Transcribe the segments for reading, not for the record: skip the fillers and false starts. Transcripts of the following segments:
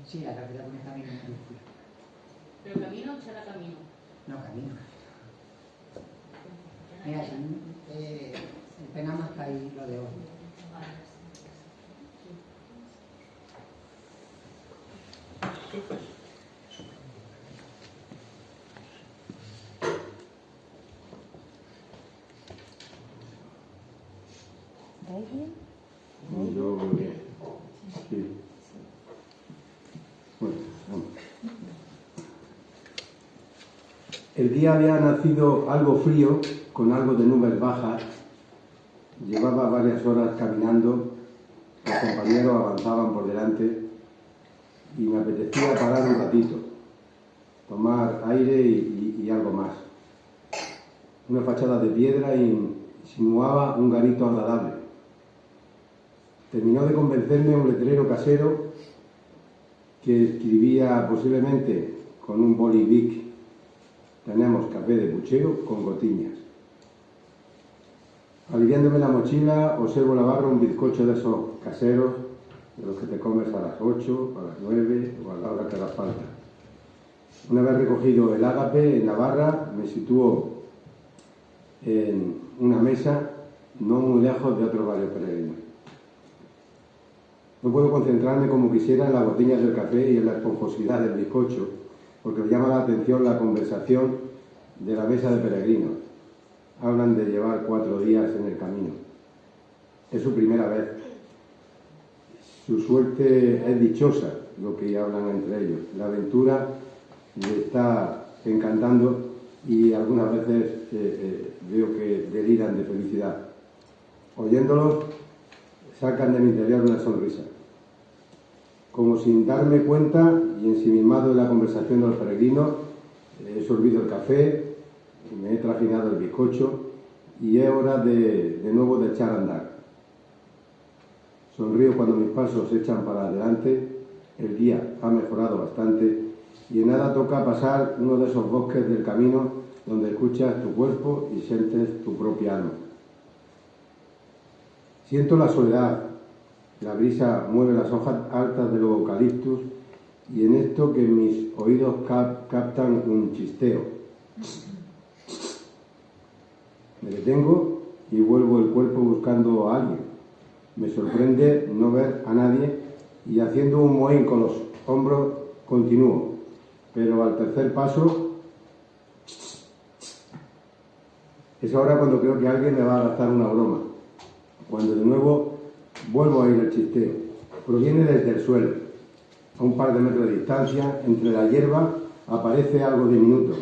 Sí, la carretera pone camino en mayúscula. ¿Pero camino o será camino? No, camino. Mira, el pena marca ahí lo de hoy. Yo muy bien. Sí. Bueno, vamos. El día había nacido algo frío, con algo de nubes bajas. Llevaba varias horas caminando, los compañeros avanzaban por delante y me apetecía parar un ratito, tomar aire y algo más. Una fachada de piedra insinuaba un garito agradable. Terminó de convencerme un letrero casero que escribía posiblemente con un boli Bic: tenemos café de puchero con gotiñas. Aliviándome la mochila, observo la barra un bizcocho de esos caseros, de los que te comes a las 8, a las 9 o a la hora que haga falta. Una vez recogido el ágape en la barra, me sitúo en una mesa no muy lejos de otros varios peregrinos. No puedo concentrarme como quisiera en las gotiñas del café y en la esponjosidad del bizcocho, porque me llama la atención la conversación de la mesa de peregrinos. Hablan de llevar 4 días en el camino. Es su primera vez. Su suerte es dichosa, lo que hablan entre ellos. La aventura le está encantando y algunas veces veo que deliran de felicidad. Oyéndolos, sacan de mi interior una sonrisa. Como sin darme cuenta y ensimismado en la conversación de los peregrinos, he sorbido el café, me he trajinado el bizcocho y es hora de nuevo de echar a andar. Sonrío cuando mis pasos se echan para adelante, el día ha mejorado bastante y en nada toca pasar uno de esos bosques del camino donde escuchas tu cuerpo y sientes tu propia alma. Siento la soledad, la brisa mueve las hojas altas de los eucaliptus y en esto que mis oídos captan un chisteo. Me detengo y vuelvo el cuerpo buscando a alguien. Me sorprende no ver a nadie y haciendo un mohín con los hombros continúo, pero al tercer paso es ahora cuando creo que alguien me va a gastar una broma, cuando de nuevo vuelvo a oír el chisteo. Proviene desde el suelo. A un par de metros de distancia, entre la hierba, aparece algo diminuto.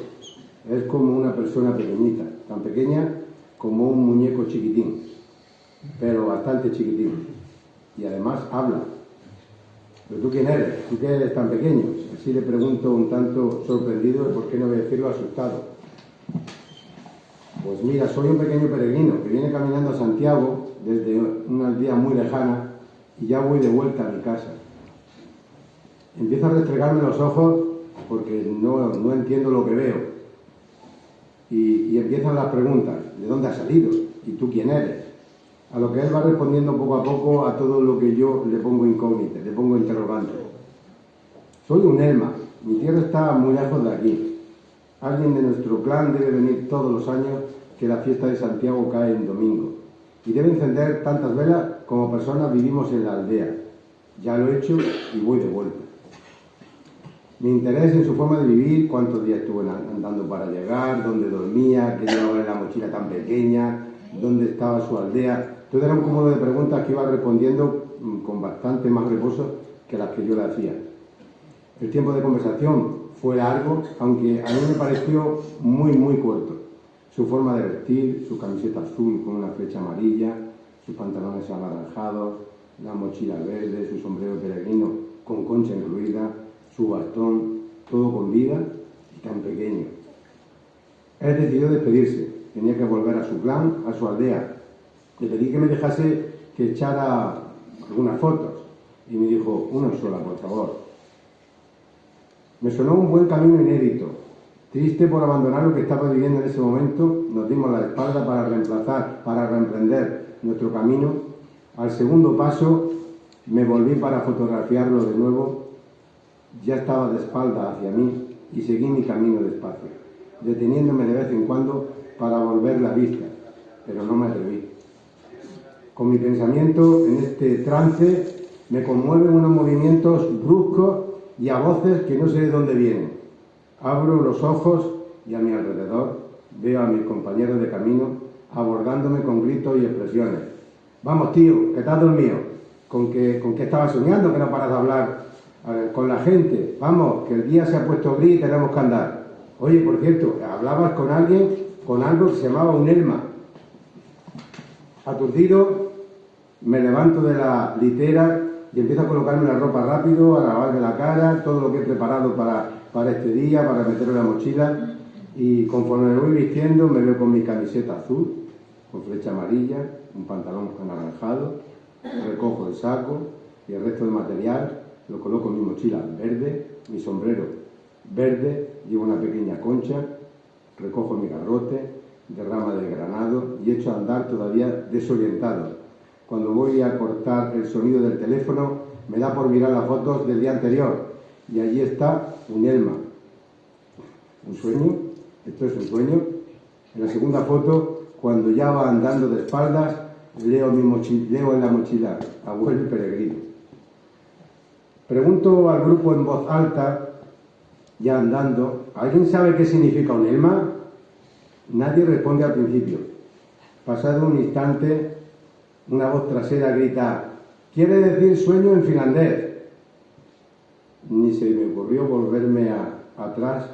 Es como una persona pequeñita, tan pequeña como un muñeco chiquitín, pero bastante chiquitín. Y además habla. ¿Pero tú quién eres? ¿Tú qué eres tan pequeño? Así le pregunto un tanto sorprendido y por qué no voy a decirlo asustado. Pues mira, soy un pequeño peregrino que viene caminando a Santiago desde una aldea muy lejana y ya voy de vuelta a mi casa. Empiezo a restregarme los ojos porque no entiendo lo que veo. Y empiezan las preguntas: ¿de dónde has salido? ¿Y tú quién eres? A lo que él va respondiendo poco a poco a todo lo que yo le pongo incógnita, le pongo interrogante. Soy un elma, mi tierra está muy lejos de aquí. Alguien de nuestro clan debe venir todos los años que la fiesta de Santiago cae en domingo. Y debe encender tantas velas como personas vivimos en la aldea. Ya lo he hecho y voy de vuelta. Mi interés en su forma de vivir, cuántos días estuve andando para llegar, dónde dormía, qué llevaba en la mochila tan pequeña, dónde estaba su aldea. Todo era un cúmulo de preguntas que iba respondiendo con bastante más reposo que las que yo le hacía. El tiempo de conversación fue largo, aunque a mí me pareció muy corto. Su forma de vestir, su camiseta azul con una flecha amarilla, sus pantalones anaranjados, la mochila verde, su sombrero peregrino con concha incluida, su bastón, todo con vida y tan pequeño. Él decidió despedirse, tenía que volver a su clan, a su aldea. Le pedí que me dejase que echara algunas fotos y me dijo: una sola, por favor. Me sonó un buen camino inédito. Triste por abandonar lo que estaba viviendo en ese momento, nos dimos la espalda para reemprender nuestro camino. Al segundo paso me volví para fotografiarlo de nuevo Ya estaba de espalda hacia mí y seguí mi camino despacio, deteniéndome de vez en cuando para volver la vista, pero no me atreví. Con mi pensamiento en este trance me conmueven unos movimientos bruscos y a voces que no sé de dónde vienen. Abro los ojos y a mi alrededor veo a mis compañeros de camino abordándome con gritos y expresiones. Vamos, tío, que estás dormido. ¿Con qué estabas soñando que no paras de hablar con la gente? Vamos, que el día se ha puesto gris y tenemos que andar. Oye, por cierto, hablabas con alguien con algo que se llamaba un elma. Aturdido, me levanto de la litera y empiezo a colocarme la ropa rápido, a lavarme la cara, todo lo que he preparado para este día, para meterlo en la mochila. Y conforme me voy vistiendo, me veo con mi camiseta azul, con flecha amarilla, un pantalón anaranjado, recojo el saco y el resto del material, lo coloco en mi mochila verde, mi sombrero verde, llevo una pequeña concha, recojo mi garrote de rama de granado y echo a andar todavía desorientado. Cuando voy a cortar el sonido del teléfono, me da por mirar las fotos del día anterior y allí está un elma. ¿Un sueño? ¿Esto es un sueño? En la segunda foto, cuando ya va andando de espaldas, leo en la mochila, abuelo y peregrino. Pregunto al grupo en voz alta, ya andando, ¿alguien sabe qué significa un elma? Nadie responde al principio. Pasado un instante, una voz trasera grita, quiere decir sueño en finlandés. Ni se me ocurrió volverme atrás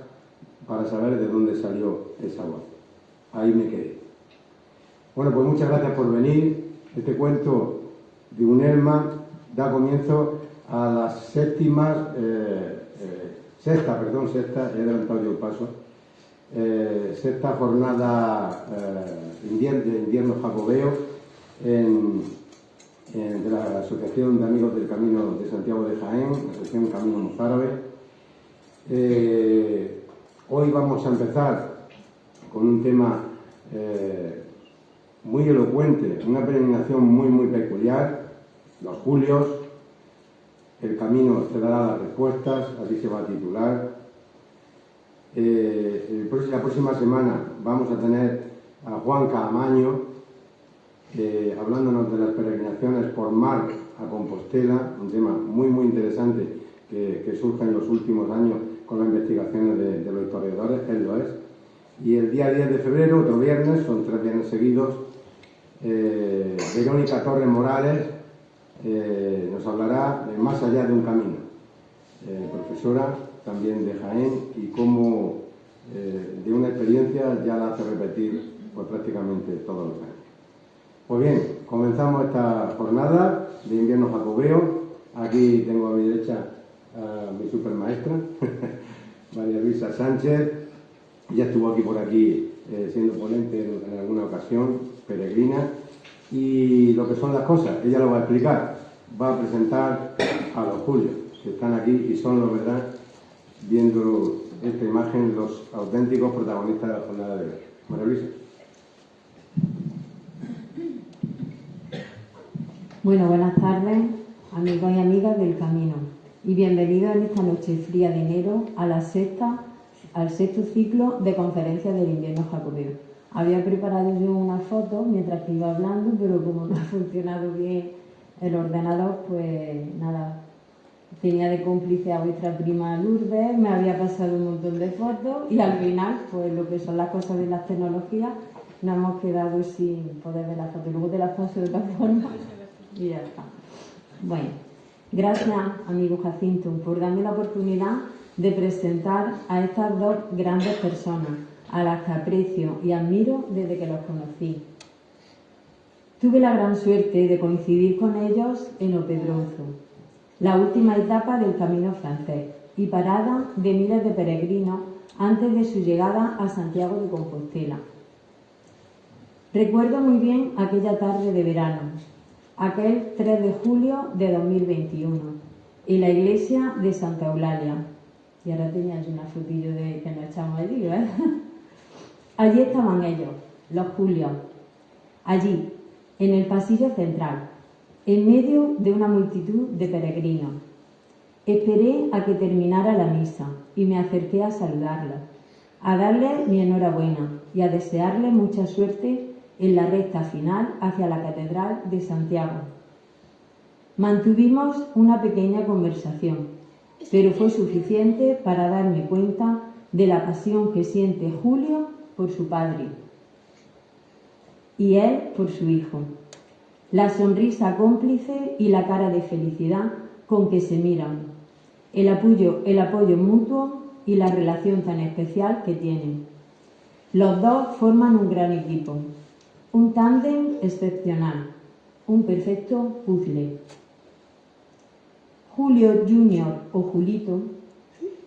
para saber de dónde salió esa voz. Ahí me quedé. Bueno, pues muchas gracias por venir. Este cuento de un elma da comienzo a las sexta, he adelantado yo el paso, sexta jornada de invierno jacobeo de la Asociación de Amigos del Camino de Santiago de Jaén, la Asociación Camino Mozárabe. Hoy vamos a empezar con un tema muy elocuente, una peregrinación muy peculiar, los julios. El camino te dará las respuestas, así se va a titular. La próxima semana vamos a tener a Juan Caamaño hablándonos de las peregrinaciones por mar a Compostela, un tema muy interesante que surge en los últimos años con las investigaciones de los historiadores, él lo es. Y el día 10 de febrero, otro viernes, son 3 viernes seguidos, Verónica Torres Morales nos hablará de Más allá de un camino, profesora también de Jaén, y cómo de una experiencia ya la hace repetir pues, prácticamente todos los años. Pues bien, comenzamos esta jornada de invierno jacobeo. Aquí tengo a mi derecha a mi supermaestra, María Luisa Sánchez. Ya estuvo por aquí siendo ponente en alguna ocasión, peregrina. Y lo que son las cosas, ella lo va a explicar. Va a presentar a los julios, que están aquí y son, la verdad, viendo esta imagen, los auténticos protagonistas de la jornada de hoy. María Luisa. Bueno, buenas tardes, amigos y amigas del camino, y bienvenidos en esta noche fría de enero al sexto ciclo de conferencias del invierno jacobeo. Había preparado yo una foto mientras que iba hablando, pero como no ha funcionado bien el ordenador, pues nada, tenía de cómplice a vuestra prima Lourdes, me había pasado un montón de fotos y al final, pues lo que son las cosas de las tecnologías, nos hemos quedado sin poder ver la foto. Luego te las paso de otra forma y ya está. Bueno, gracias, amigo Jacinto, por darme la oportunidad de presentar a estas dos grandes personas, a las que aprecio y admiro desde que los conocí. Tuve la gran suerte de coincidir con ellos en Opedronzo, la última etapa del camino francés y parada de miles de peregrinos antes de su llegada a Santiago de Compostela. Recuerdo muy bien aquella tarde de verano, aquel 3 de julio de 2021, en la iglesia de Santa Eulalia. Y ahora tenías una fotillo de que nos echamos allí, ¿verdad? Allí estaban ellos, los julios, allí, en el pasillo central, en medio de una multitud de peregrinos. Esperé a que terminara la misa y me acerqué a saludarla, a darle mi enhorabuena y a desearle mucha suerte en la recta final hacia la Catedral de Santiago. Mantuvimos una pequeña conversación, pero fue suficiente para darme cuenta de la pasión que siente Julio por su padre y él por su hijo, la sonrisa cómplice y la cara de felicidad con que se miran, el apoyo mutuo y la relación tan especial que tienen. Los dos forman un gran equipo, un tándem excepcional, un perfecto puzzle. Julio Junior o Julito,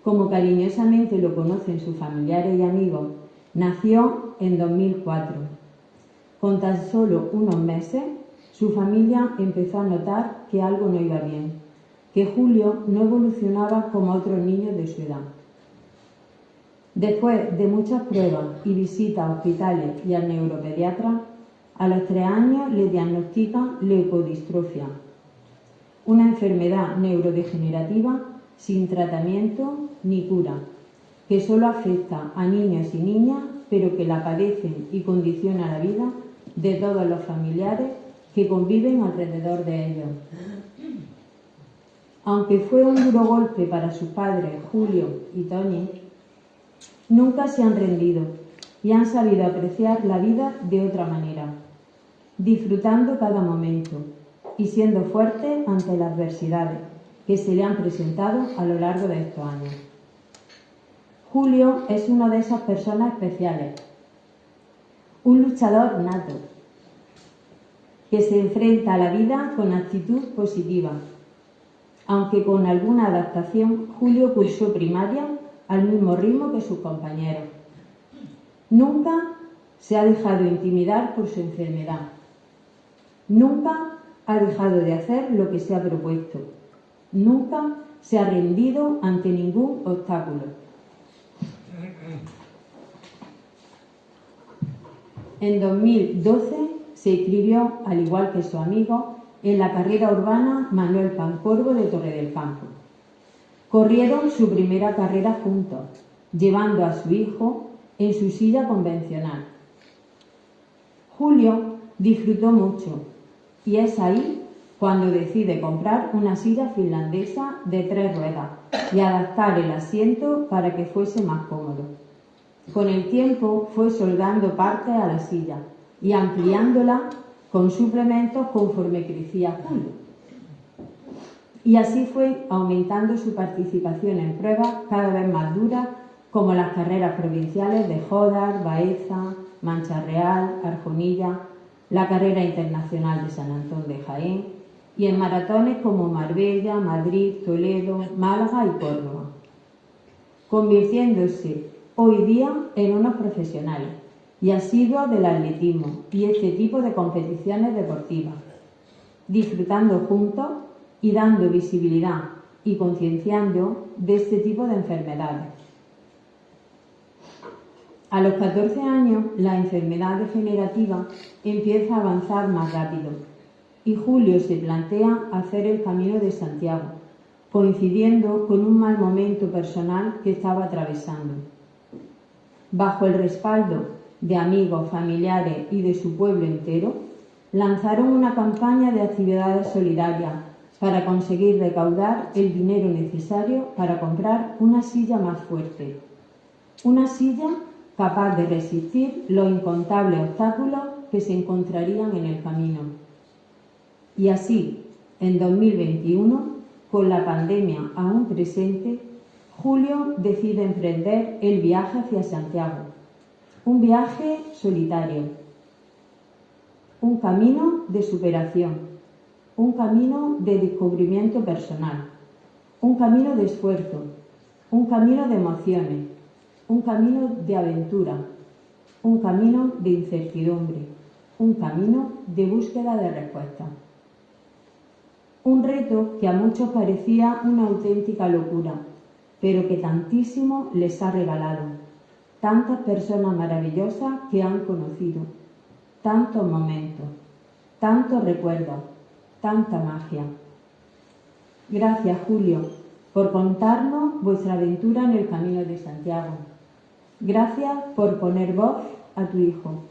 como cariñosamente lo conocen sus familiares y amigos, nació en 2004. Con tan solo unos meses, su familia empezó a notar que algo no iba bien, que Julio no evolucionaba como otros niños de su edad. Después de muchas pruebas y visitas a hospitales y al neuropediatra, a los 3 años le diagnostican leucodistrofia, una enfermedad neurodegenerativa sin tratamiento ni cura, que solo afecta a niños y niñas, pero que la padecen y condiciona la vida de todos los familiares que conviven alrededor de ellos. Aunque fue un duro golpe para sus padres, Julio y Toñi, nunca se han rendido y han sabido apreciar la vida de otra manera, disfrutando cada momento y siendo fuertes ante las adversidades que se le han presentado a lo largo de estos años. Julio es una de esas personas especiales, un luchador nato, que se enfrenta a la vida con actitud positiva. Aunque con alguna adaptación, Julio cursó primaria al mismo ritmo que sus compañeros. Nunca se ha dejado intimidar por su enfermedad. Nunca ha dejado de hacer lo que se ha propuesto. Nunca se ha rendido ante ningún obstáculo. En 2012 se inscribió, al igual que su amigo, en la carrera urbana Manuel Pancorbo de Torre del Campo. Corrieron su primera carrera juntos, llevando a su hijo en su silla convencional. Julio disfrutó mucho y es ahí cuando decide comprar una silla finlandesa de 3 ruedas y adaptar el asiento para que fuese más cómodo. Con el tiempo fue soldando partes a la silla y ampliándola con suplementos conforme crecía Julio. Y así fue aumentando su participación en pruebas cada vez más duras, como las carreras provinciales de Jódar, Baeza, Mancha Real, Arjonilla, la carrera internacional de San Antón de Jaén y en maratones como Marbella, Madrid, Toledo, Málaga y Córdoba, convirtiéndose hoy día en unos profesionales y asiduos del atletismo y este tipo de competiciones deportivas, disfrutando juntos y dando visibilidad y concienciando de este tipo de enfermedades. A los 14 años, la enfermedad degenerativa empieza a avanzar más rápido y Julio se plantea hacer el Camino de Santiago, coincidiendo con un mal momento personal que estaba atravesando. Bajo el respaldo de amigos, familiares y de su pueblo entero, lanzaron una campaña de actividades solidarias para conseguir recaudar el dinero necesario para comprar una silla más fuerte, una silla capaz de resistir los incontables obstáculos que se encontrarían en el camino. Y así, en 2021, con la pandemia aún presente, Julio decide emprender el viaje hacia Santiago, un viaje solitario, un camino de superación, un camino de descubrimiento personal, un camino de esfuerzo, un camino de emociones, un camino de aventura, un camino de incertidumbre, un camino de búsqueda de respuestas. Un reto que a muchos parecía una auténtica locura, pero que tantísimo les ha regalado. Tantas personas maravillosas que han conocido, tantos momentos, tantos recuerdos, tanta magia. Gracias, Julio, por contarnos vuestra aventura en el Camino de Santiago. Gracias por poner voz a tu hijo.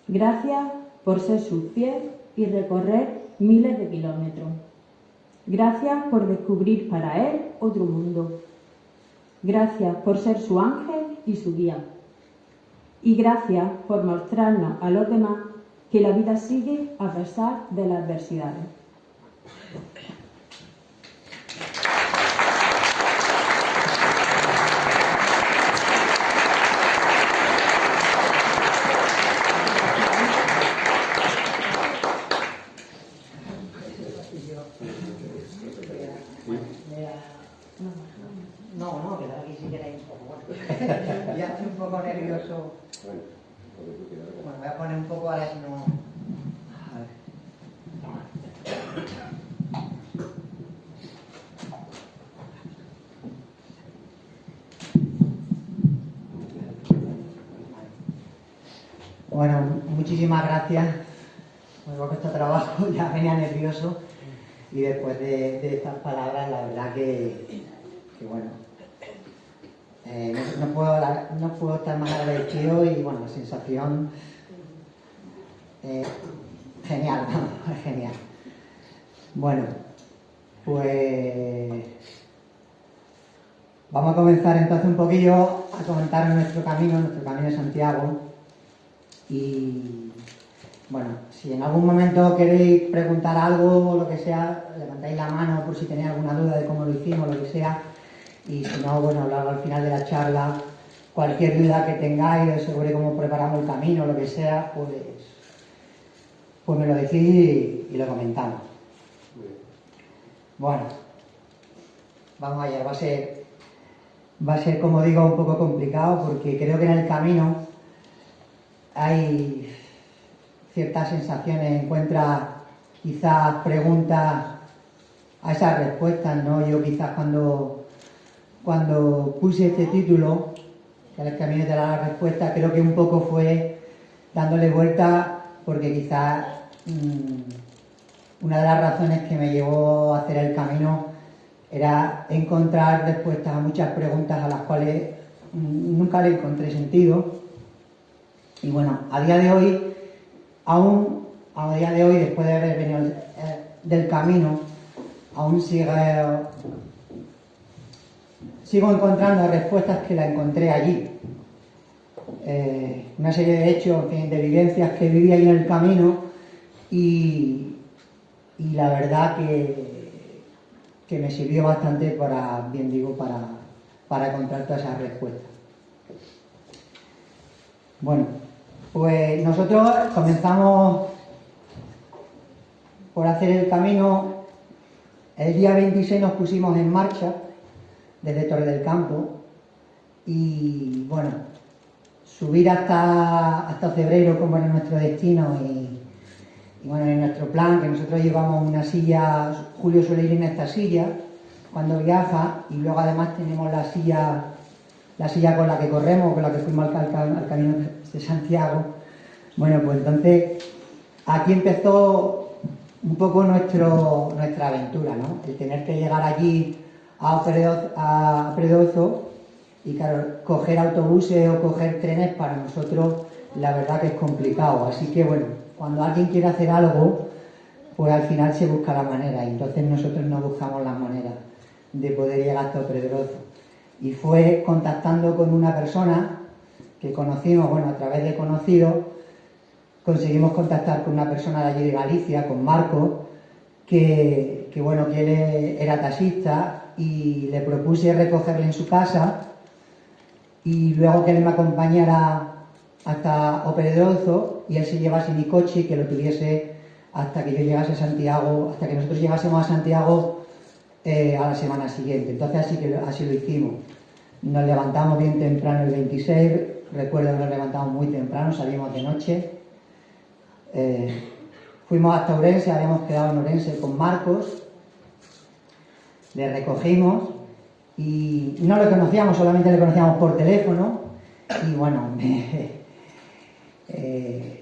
Gracias por ser su fiel y recorrer miles de kilómetros. Gracias por descubrir para él otro mundo. Gracias por ser su ángel y su guía. Y gracias por mostrarnos a los demás que la vida sigue a pesar de las adversidades. No, quedar aquí si queréis. Ya estoy un poco nervioso. Bueno, voy a poner un poco ahora si no. A ver. Bueno, muchísimas gracias. Me ha costado trabajo, ya venía nervioso. Y después de estas palabras, la verdad que bueno, no puedo estar más agradecido y bueno, la sensación genial, vamos, genial. Bueno, pues vamos a comenzar entonces un poquillo a comentar nuestro camino de Santiago. Y bueno, si en algún momento queréis preguntar algo o lo que sea, levantáis la mano por si tenéis alguna duda de cómo lo hicimos, lo que sea. Y si no, bueno, hablar al final de la charla, cualquier duda que tengáis sobre cómo preparamos el camino, lo que sea, pues me lo decís y lo comentamos. Bueno, vamos allá, va a ser, como digo, un poco complicado porque creo que en el camino hay ciertas sensaciones, encuentra quizás preguntas a esas respuestas, ¿no? Yo quizás cuando puse este título, que es el camino de la respuesta, creo que un poco fue dándole vuelta porque quizás una de las razones que me llevó a hacer el camino era encontrar respuestas a muchas preguntas a las cuales nunca le encontré sentido. Y bueno, a día de hoy, después de haber venido del camino, aún sigo encontrando respuestas que las encontré allí. Una serie de hechos, en fin, de vivencias que viví ahí en el camino y la verdad que me sirvió bastante para encontrar todas esas respuestas. Bueno, pues nosotros comenzamos por hacer el camino. El día 26 nos pusimos en marcha desde Torre del Campo y bueno, subir hasta Cebreiro como era nuestro destino y bueno, en nuestro plan, que nosotros llevamos una silla, Julio suele ir en esta silla cuando viaja y luego además tenemos la silla con la que corremos, con la que fuimos al Camino de Santiago. Bueno, pues entonces aquí empezó un poco nuestra aventura, ¿no? El tener que llegar allí a Predozzo y claro, coger autobuses o coger trenes para nosotros la verdad que es complicado. Así que bueno, cuando alguien quiere hacer algo, pues al final se busca la manera y entonces nosotros no buscamos la manera de poder llegar hasta Predozzo. Y fue contactando con una persona que conocimos, bueno, a través de conocidos, conseguimos contactar con una persona de allí de Galicia, con Marco, que él era taxista y le propuse recogerle en su casa y luego que él me acompañara hasta Predozzo y él se llevase mi coche y que lo tuviese hasta que yo llegase a Santiago, hasta que nosotros llegásemos a Santiago a la semana siguiente. Entonces así lo hicimos. Nos levantamos bien temprano el 26, recuerdo que nos levantamos muy temprano, salimos de noche. Fuimos hasta Ourense, habíamos quedado en Ourense con Marcos, le recogimos y no lo conocíamos, solamente le conocíamos por teléfono y bueno,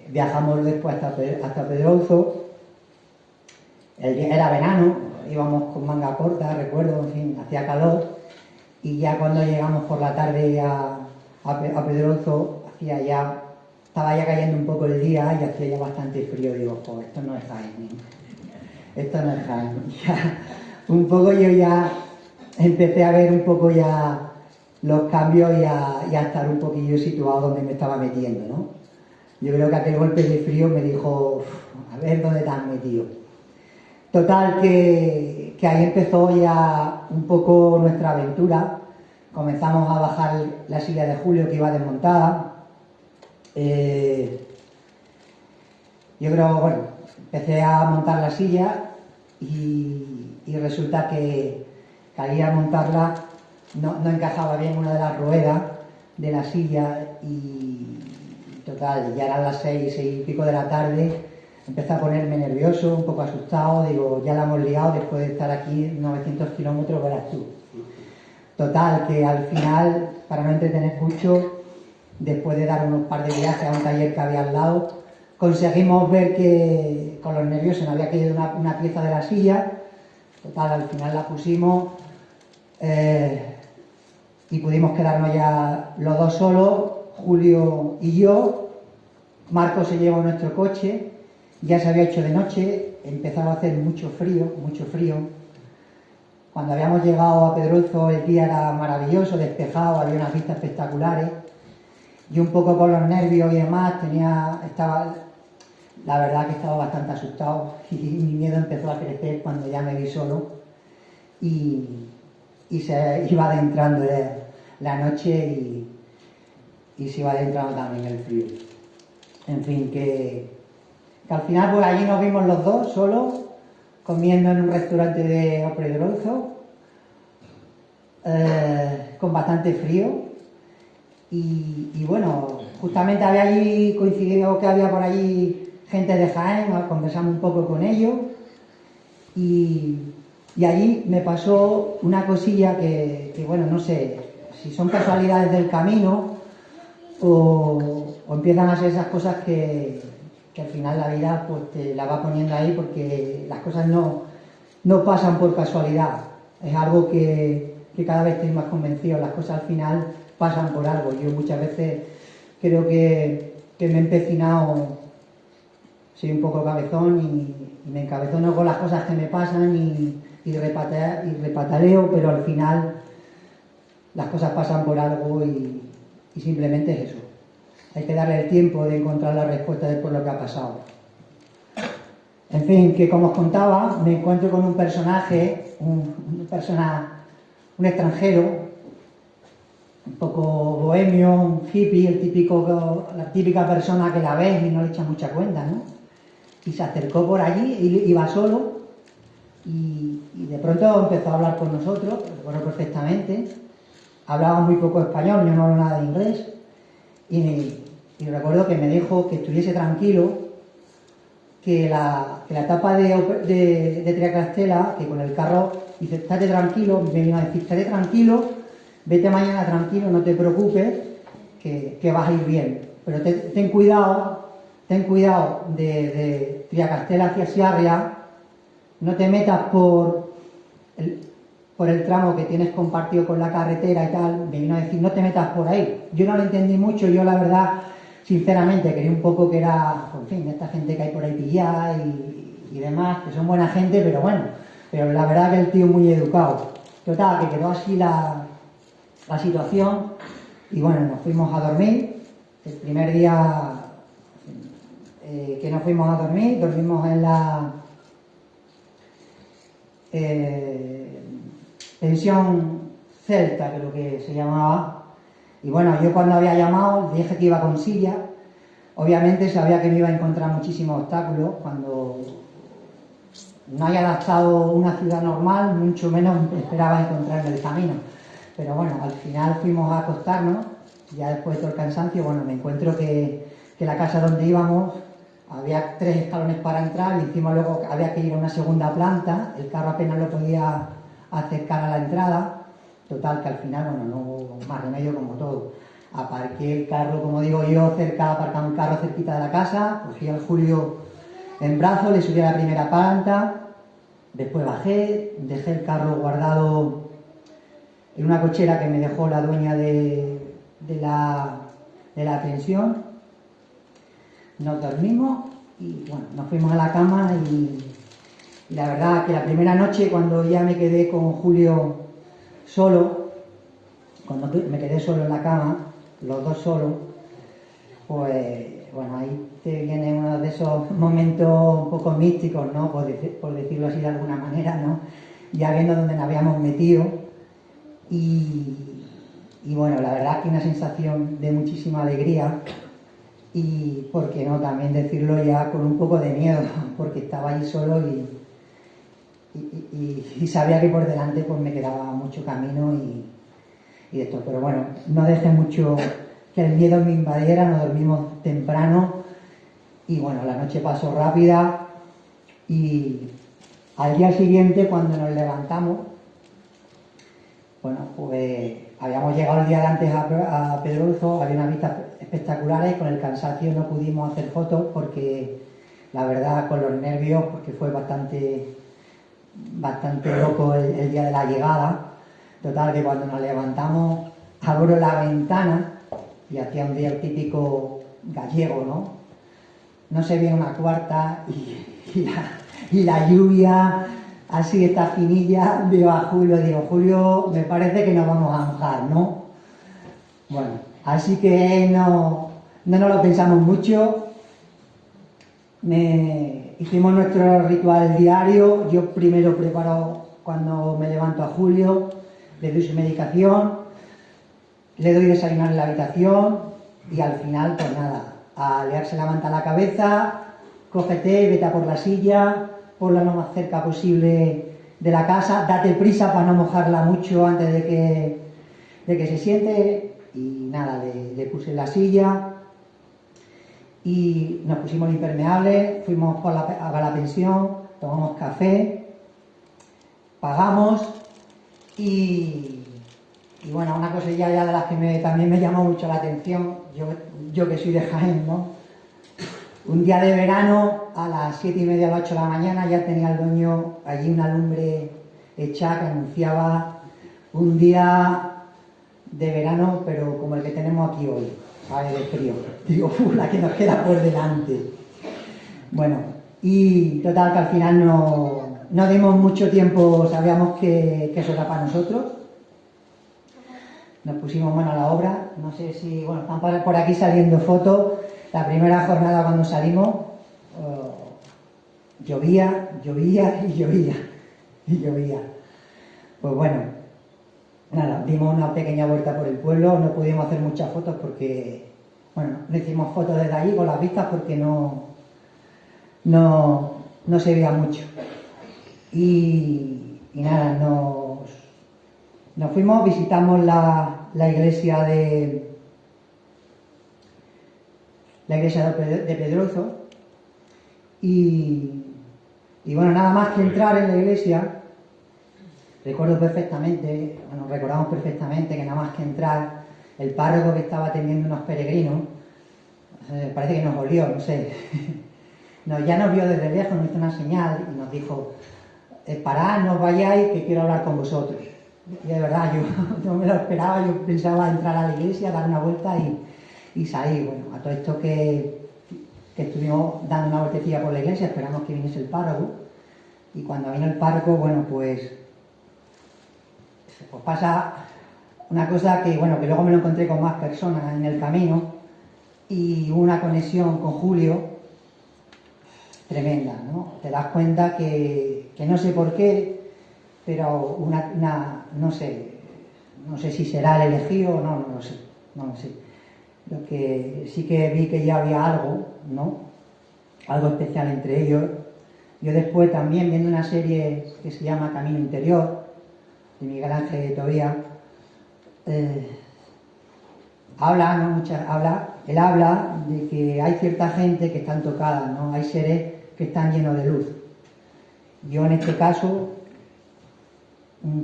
viajamos después hasta Predozzo El día era verano, íbamos con manga corta, recuerdo, en fin, hacía calor. Y ya cuando llegamos por la tarde a Pedrozo, estaba ya cayendo un poco el día y hacía ya bastante frío. Digo, jo, esto no es Jaén, esto no es Jaén. Ya, un poco yo ya empecé a ver un poco ya los cambios y a estar un poquillo situado donde me estaba metiendo, ¿no? Yo creo que aquel golpe de frío me dijo, a ver dónde te has metido. Total, que ahí empezó ya un poco nuestra aventura. Comenzamos a bajar la silla de Julio que iba desmontada. Yo creo, bueno, empecé a montar la silla y resulta que al ir a montarla no encajaba bien una de las ruedas de la silla y total, ya eran las 6:30 de la tarde, empecé a ponerme nervioso, un poco asustado, digo, ya la hemos liado después de estar aquí 900 kilómetros, verás tú. Total, que al final, para no entretener mucho, después de dar unos par de viajes a un taller que había al lado, conseguimos ver que con los nervios se nos había caído una pieza de la silla. Total, al final la pusimos y pudimos quedarnos ya los dos solos, Julio y yo. Marco se llevó nuestro coche, ya se había hecho de noche, empezaba a hacer mucho frío, mucho frío. Cuando habíamos llegado a Pedrozo el día era maravilloso, despejado, había unas vistas espectaculares. Y un poco con los nervios y demás, la verdad que estaba bastante asustado y mi miedo empezó a crecer cuando ya me vi solo y se iba adentrando la noche y se iba adentrando también el frío. En fin, que al final por allí nos vimos los dos solos, comiendo en un restaurante de Pedrozo, con bastante frío. Y bueno, justamente había allí coincidido que había por allí gente de Jaén, conversamos un poco con ellos y allí me pasó una cosilla que bueno, no sé si son casualidades del camino o empiezan a ser esas cosas que al final la vida pues te la va poniendo ahí porque las cosas no pasan por casualidad, es algo que cada vez estoy más convencido, las cosas al final pasan por algo. Yo muchas veces creo que me he empecinado, soy un poco cabezón y me encabezono con las cosas que me pasan y repataleo, pero al final las cosas pasan por algo y simplemente es eso. Hay que darle el tiempo de encontrar la respuesta de por lo que ha pasado. En fin, que como os contaba, me encuentro con un personaje, un extranjero, un poco bohemio, un hippie, la típica persona que la ves y no le echa mucha cuenta, ¿no? Y se acercó por allí, iba solo, y de pronto empezó a hablar con nosotros, lo recuerdo perfectamente. Hablaba muy poco español, yo no hablo nada de inglés, y recuerdo que me dijo que estuviese tranquilo, que la etapa de Triacastela, que con el carro, dice, estate tranquilo, me vino a decir, estate tranquilo, vete mañana tranquilo, no te preocupes, que vas a ir bien. Pero ten cuidado de Triacastela hacia Siarria, no te metas por el tramo que tienes compartido con la carretera y tal. Me vino a decir, no te metas por ahí. Yo no lo entendí mucho, yo la verdad, sinceramente, quería un poco que era, en fin, esta gente que hay por ahí pillada y demás, que son buena gente, pero bueno, pero la verdad que el tío muy educado. Total, que quedó así la situación y bueno, nos fuimos a dormir. El primer día que nos fuimos a dormir, dormimos en la pensión Celta, creo que se llamaba. Y bueno, yo cuando había llamado dije que iba con silla. Obviamente sabía que me iba a encontrar muchísimos obstáculos cuando no haya adaptado una ciudad normal, mucho menos esperaba encontrarme el camino. Pero bueno, al final fuimos a acostarnos, ya después de todo el cansancio, bueno, me encuentro que la casa donde íbamos había 3 escalones para entrar y encima luego había que ir a una segunda planta, el carro apenas lo podía acercar a la entrada. Total, que al final, bueno, no más remedio como todo. Aparqué el carro, como digo yo, aparcaba un carro cerquita de la casa, cogí al Julio en brazos, le subí a la primera planta, Después bajé, dejé el carro guardado en una cochera que me dejó la dueña de la pensión. Nos dormimos y bueno, nos fuimos a la cama y la verdad que la primera noche, cuando ya me quedé con Julio solo, cuando me quedé solo en la cama, los dos solos, pues bueno, ahí te viene uno de esos momentos un poco místicos, ¿no? Por decirlo así de alguna manera, ¿no? Ya viendo dónde nos habíamos metido y bueno, la verdad que una sensación de muchísima alegría y, ¿por qué no?, también decirlo ya con un poco de miedo, porque estaba ahí solo y sabía que por delante pues me quedaba mucho camino y esto, pero bueno, no dejé mucho que el miedo me invadiera, nos dormimos temprano y bueno, la noche pasó rápida y al día siguiente, cuando nos levantamos, bueno, pues habíamos llegado el día de antes a Pedroso, había unas vistas espectaculares, con el cansancio no pudimos hacer fotos porque la verdad con los nervios, porque fue bastante loco el día de la llegada. Total, que cuando nos levantamos abro la ventana y hacía un día típico gallego, ¿no? No se veía una cuarta y la lluvia así esta finilla, digo a Julio, Julio, me parece que nos vamos a mojar, ¿no? Bueno, así que no nos lo pensamos mucho. Hicimos nuestro ritual diario. Yo primero preparo, cuando me levanto, a Julio, le doy su medicación, le doy desayunar en la habitación y al final, pues nada, a liarse la manta a la cabeza, cógete, vete a por la silla, ponla lo más cerca posible de la casa, date prisa para no mojarla mucho antes de que se siente y nada, le puse la silla y nos pusimos el impermeable, fuimos a la pensión, tomamos café, pagamos y bueno, una cosilla ya de las que también me llamó mucho la atención, yo que soy de Jaén, ¿no? Un día de verano, a las 7:30 a las 8 de la mañana, ya tenía el dueño allí una lumbre hecha que anunciaba un día de verano, pero como el que tenemos aquí hoy, ¿sabes? De frío. Digo, la que nos queda por delante. Bueno, y total que al final no dimos mucho tiempo, sabíamos que eso era para nosotros. Nos pusimos mano a la obra, no sé si, bueno, están por aquí saliendo fotos. La primera jornada cuando salimos, llovía. Pues bueno, nada, dimos una pequeña vuelta por el pueblo, no pudimos hacer muchas fotos porque, bueno, no hicimos fotos desde allí con las vistas porque no se veía mucho. Y nada, nos fuimos, visitamos la iglesia de Pedroso y bueno, nada más que entrar en la iglesia, recordamos perfectamente que nada más que entrar, el párroco que estaba atendiendo unos peregrinos, parece que nos olió, no sé, ya nos vio desde lejos, nos hizo una señal y nos dijo, parad, no os vayáis, que quiero hablar con vosotros. Y de verdad, yo no me lo esperaba, yo pensaba entrar a la iglesia, dar una vuelta y salir. Bueno, a todo esto que estuvimos dando una vueltecilla por la iglesia, esperamos que viniese el párroco, y cuando vino el párroco, bueno, pues pasa una cosa que luego me lo encontré con más personas en el camino, y una conexión con Julio tremenda, ¿no? Te das cuenta que no sé por qué, pero no sé si será el elegido o no lo sé. Lo que sí que vi que ya había algo, ¿no? Algo especial entre ellos. Yo después también, viendo una serie que se llama Camino Interior, de Miguel Ángel Tobías, él habla de que hay cierta gente que están tocadas, ¿no? Hay seres que están llenos de luz. Yo en este caso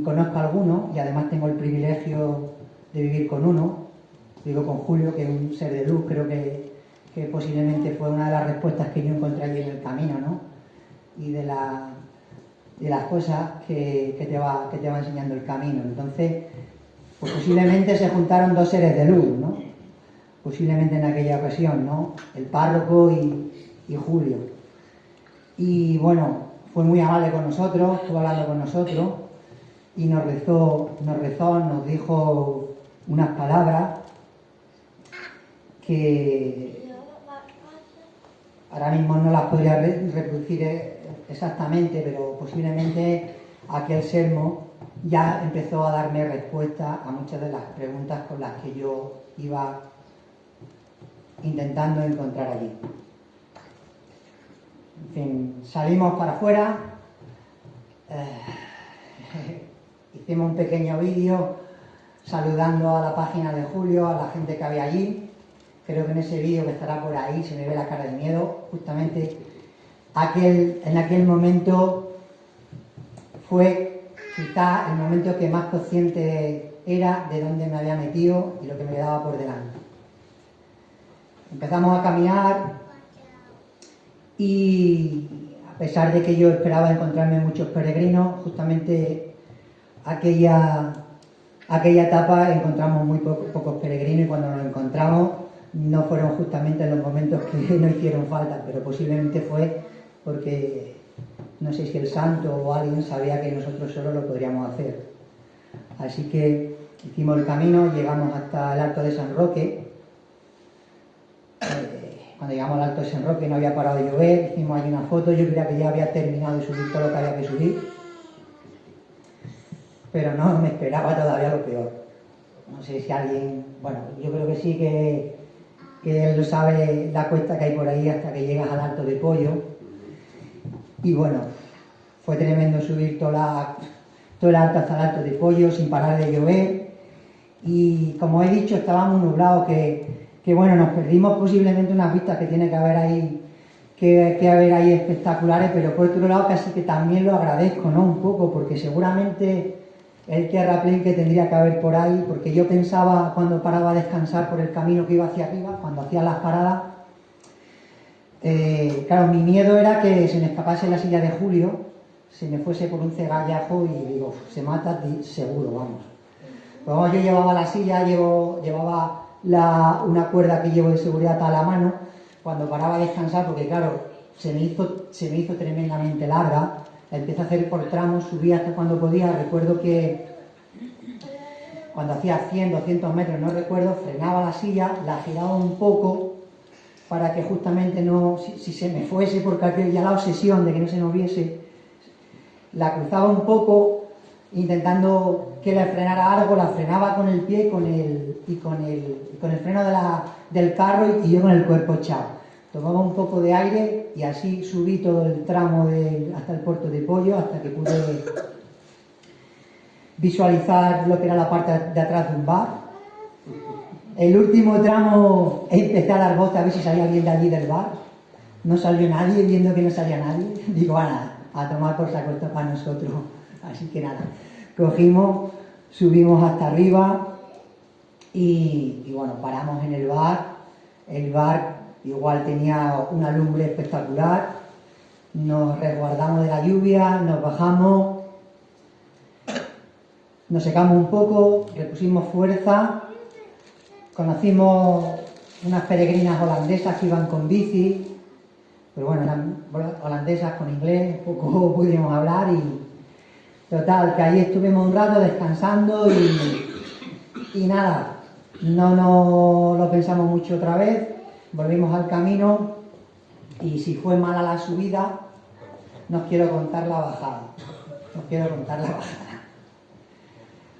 conozco a algunos y además tengo el privilegio de vivir con uno. Digo con Julio, que es un ser de luz. Creo que posiblemente fue una de las respuestas que yo encontré allí en el camino, ¿no? Y de de las cosas que te va enseñando el camino. Entonces, pues posiblemente se juntaron dos seres de luz, ¿no? Posiblemente en aquella ocasión, ¿no? El párroco y Julio. Y bueno, fue muy amable con nosotros, estuvo hablando con nosotros y nos nos dijo unas palabras que ahora mismo no las podría reproducir exactamente, pero posiblemente aquel sermo ya empezó a darme respuesta a muchas de las preguntas con las que yo iba intentando encontrar allí. En fin, salimos para afuera, hicimos un pequeño vídeo saludando a la página de Julio, a la gente que había allí. Creo que en ese vídeo que estará por ahí se me ve la cara de miedo. Justamente en aquel momento fue quizá el momento que más consciente era de dónde me había metido y lo que me quedaba por delante. Empezamos a caminar y a pesar de que yo esperaba encontrarme muchos peregrinos, justamente aquella etapa encontramos muy pocos peregrinos y cuando nos encontramos no fueron justamente en los momentos que no hicieron falta, pero posiblemente fue porque no sé si el santo o alguien sabía que nosotros solo lo podríamos hacer. Así que hicimos el camino, llegamos hasta el Alto de San Roque. Cuando llegamos al Alto de San Roque no había parado de llover, hicimos ahí una foto, yo creía que ya había terminado de subir todo lo que había que subir, pero no, me esperaba todavía lo peor. No sé si alguien, bueno, yo creo que sí que él lo sabe, la cuesta que hay por ahí hasta que llegas al Alto de Pollo. Y bueno, fue tremendo subir todo el alto hasta el Alto de Pollo sin parar de llover. Y como he dicho, estaba muy nublado, que bueno, nos perdimos posiblemente unas vistas que tiene que haber ahí espectaculares, pero por otro lado casi que también lo agradezco, ¿no? Un poco, porque seguramente el terraplén que tendría que haber por ahí, porque yo pensaba cuando paraba a descansar por el camino que iba hacia arriba, cuando hacía las paradas, claro, mi miedo era que se me escapase la silla de Julio, se me fuese por un cegallazo y digo, se mata seguro, vamos. Luego yo llevaba la silla, llevaba una cuerda que llevo de seguridad a la mano, cuando paraba a descansar, porque claro, se me hizo tremendamente larga. La empecé a hacer por tramos, subía hasta cuando podía. Recuerdo que cuando hacía 100, 200 metros, no recuerdo, frenaba la silla, la giraba un poco para que justamente no, si se me fuese, porque aquella la obsesión de que no se nos viese, la cruzaba un poco intentando que le frenara algo, la frenaba con el pie con el freno del carro y yo con el cuerpo echado. Tomaba un poco de aire y así subí todo el tramo hasta el puerto de Pollo, hasta que pude visualizar lo que era la parte de atrás de un bar. El último tramo empecé a dar voz a ver si salía alguien de allí del bar. No salió nadie, viendo que no salía nadie. Digo, a tomar por saco esto para nosotros. Así que nada, cogimos, subimos hasta arriba y bueno, paramos en el bar. El bar igual tenía una lumbre espectacular, nos resguardamos de la lluvia, nos bajamos, nos secamos un poco, repusimos fuerza, conocimos unas peregrinas holandesas que iban con bici, pero bueno, eran holandesas con inglés, poco pudimos hablar y total, que ahí estuvimos un rato descansando y nada, no lo pensamos mucho otra vez. Volvimos al camino y si fue mala la subida, no os quiero contar la bajada.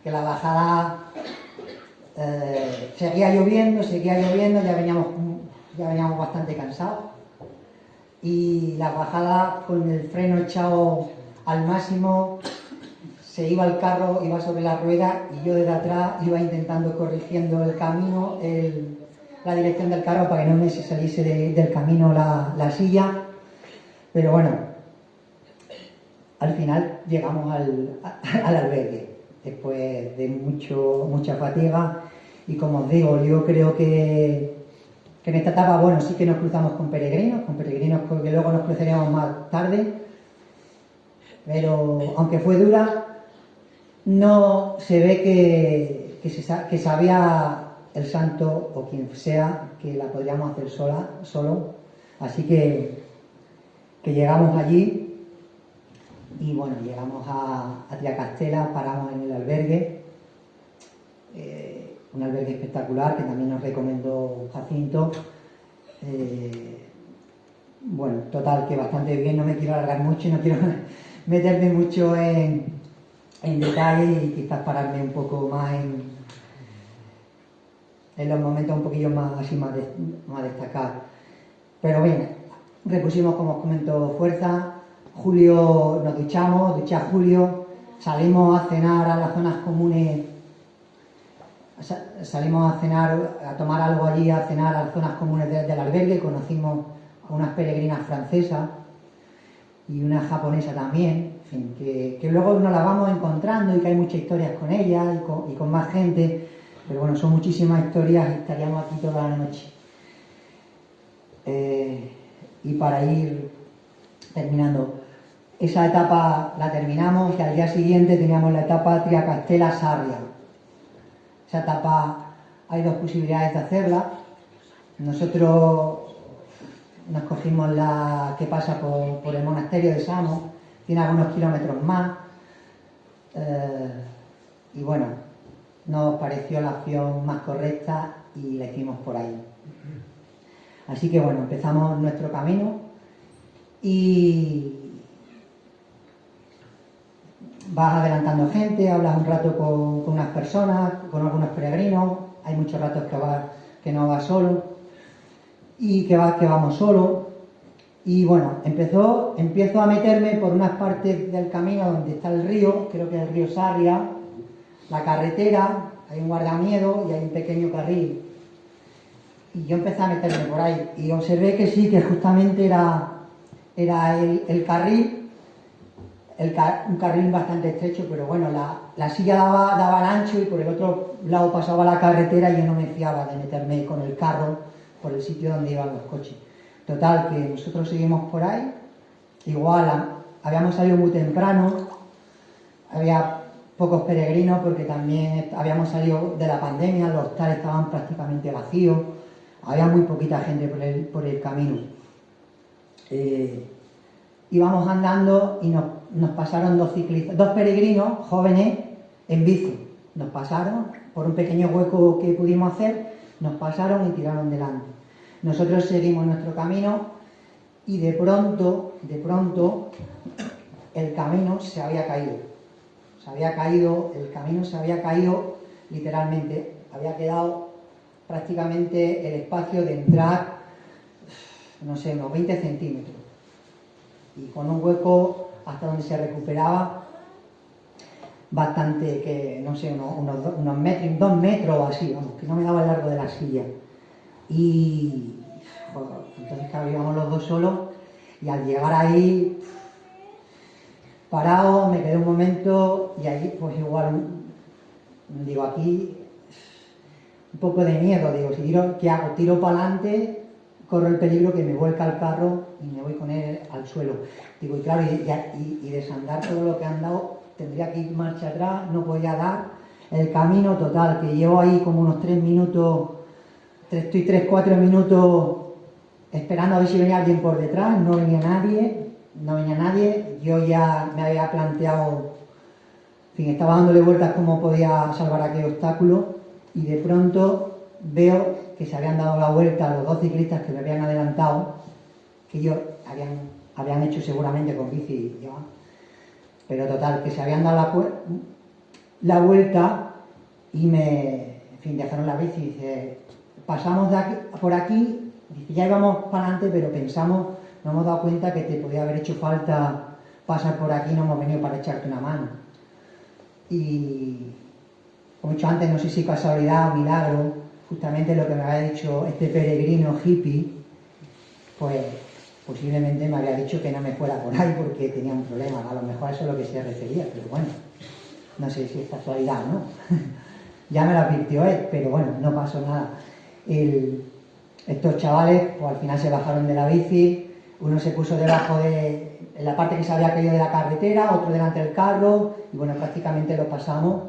Que la bajada seguía lloviendo, ya veníamos bastante cansados. Y la bajada con el freno echado al máximo, se iba el carro, iba sobre la rueda y yo desde atrás iba intentando corrigiendo el camino, la dirección del carro para que no me saliese del camino la silla, pero bueno, al final llegamos al albergue después de mucha fatiga y como os digo, yo creo que en esta etapa, bueno, sí que nos cruzamos con peregrinos que luego nos cruzaríamos más tarde, pero aunque fue dura, no se ve que sabía el santo o quien sea que la podríamos hacer solo. Así que llegamos allí y bueno, llegamos a Triacastela, paramos en el albergue, un albergue espectacular que también nos recomendó Jacinto. Bueno, total, que bastante bien, no me quiero alargar mucho y no quiero meterme mucho en detalle y quizás pararme un poco más en los momentos un poquillo más destacados. Pero bien, repusimos, como os comento, fuerza. Julio nos duché a Julio, salimos a cenar a las zonas comunes, salimos a cenar, a tomar algo allí, a cenar a las zonas comunes del albergue. Conocimos a unas peregrinas francesas y una japonesa también, en fin, que luego nos las vamos encontrando y que hay muchas historias con ellas y con más gente, pero bueno, son muchísimas historias y estaríamos aquí toda la noche. Y para ir terminando, esa etapa la terminamos y al día siguiente teníamos la etapa Triacastela-Sarria. Esa etapa hay dos posibilidades de hacerla. Nosotros nos cogimos la que pasa por el monasterio de Samos, tiene algunos kilómetros más, y bueno, nos pareció la opción más correcta y la hicimos por ahí. Así que bueno, empezamos nuestro camino y vas adelantando gente, hablas un rato con unas personas, con algunos peregrinos, hay muchos ratos que no vas solo y que vamos solo. Y bueno, empiezo a meterme por unas partes del camino donde está el río, creo que es el río Sarria, la carretera, hay un guardamiedo y hay un pequeño carril. Y yo empecé a meterme por ahí y observé que sí, que justamente era el carril, un carril bastante estrecho, pero bueno, la silla daba el ancho y por el otro lado pasaba la carretera y yo no me fiaba de meterme con el carro por el sitio donde iban los coches. Total, que nosotros seguimos por ahí, igual habíamos salido muy temprano, había pocos peregrinos porque también habíamos salido de la pandemia, los hostales estaban prácticamente vacíos, había muy poquita gente por el camino. Íbamos andando y nos pasaron dos peregrinos jóvenes en bici, nos pasaron por un pequeño hueco que pudimos hacer, nos pasaron y tiraron delante. Nosotros seguimos nuestro camino y de pronto el camino se había caído. El camino se había caído literalmente. Había quedado prácticamente el espacio de entrar, no sé, unos 20 centímetros. Y con un hueco hasta donde se recuperaba bastante, que no sé, unos metros, 2 metros o así, vamos, que no me daba el largo de la silla. Y joder, entonces claro, íbamos los dos solos y al llegar ahí parado me quedé un momento y ahí pues igual digo, aquí un poco de miedo, digo, si tiro, ¿qué hago? Tiro para adelante, corro el peligro que me vuelca el carro y me voy con él al suelo. Digo, y claro, y desandar todo lo que he andado, tendría que ir marcha atrás, no podía dar el camino. Total, que llevo ahí como unos 3 minutos, estoy 3-4 minutos esperando a ver si venía alguien por detrás, no venía nadie, yo ya me había planteado, en fin, estaba dándole vueltas cómo podía salvar aquel obstáculo y de pronto veo que se habían dado la vuelta los dos ciclistas que me habían adelantado, que ellos habían hecho seguramente con bici, pero total, que se habían dado la vuelta y dejaron la bici y dice, pasamos por aquí, dice, ya íbamos para adelante, pero pensamos, nos hemos dado cuenta que te podía haber hecho falta pasar por aquí, no hemos venido para echarte una mano. Y como he dicho antes, no sé si casualidad o milagro, justamente lo que me había dicho este peregrino hippie, pues posiblemente me había dicho que no me fuera por ahí porque tenía un problema, a lo mejor eso es lo que se refería, pero bueno, no sé si es casualidad o no. Ya me lo advirtió él, pero bueno, no pasó nada. Estos chavales, pues al final se bajaron de la bici, Uno se puso debajo en la parte que se había caído de la carretera, otro delante del carro, y bueno, prácticamente lo pasamos.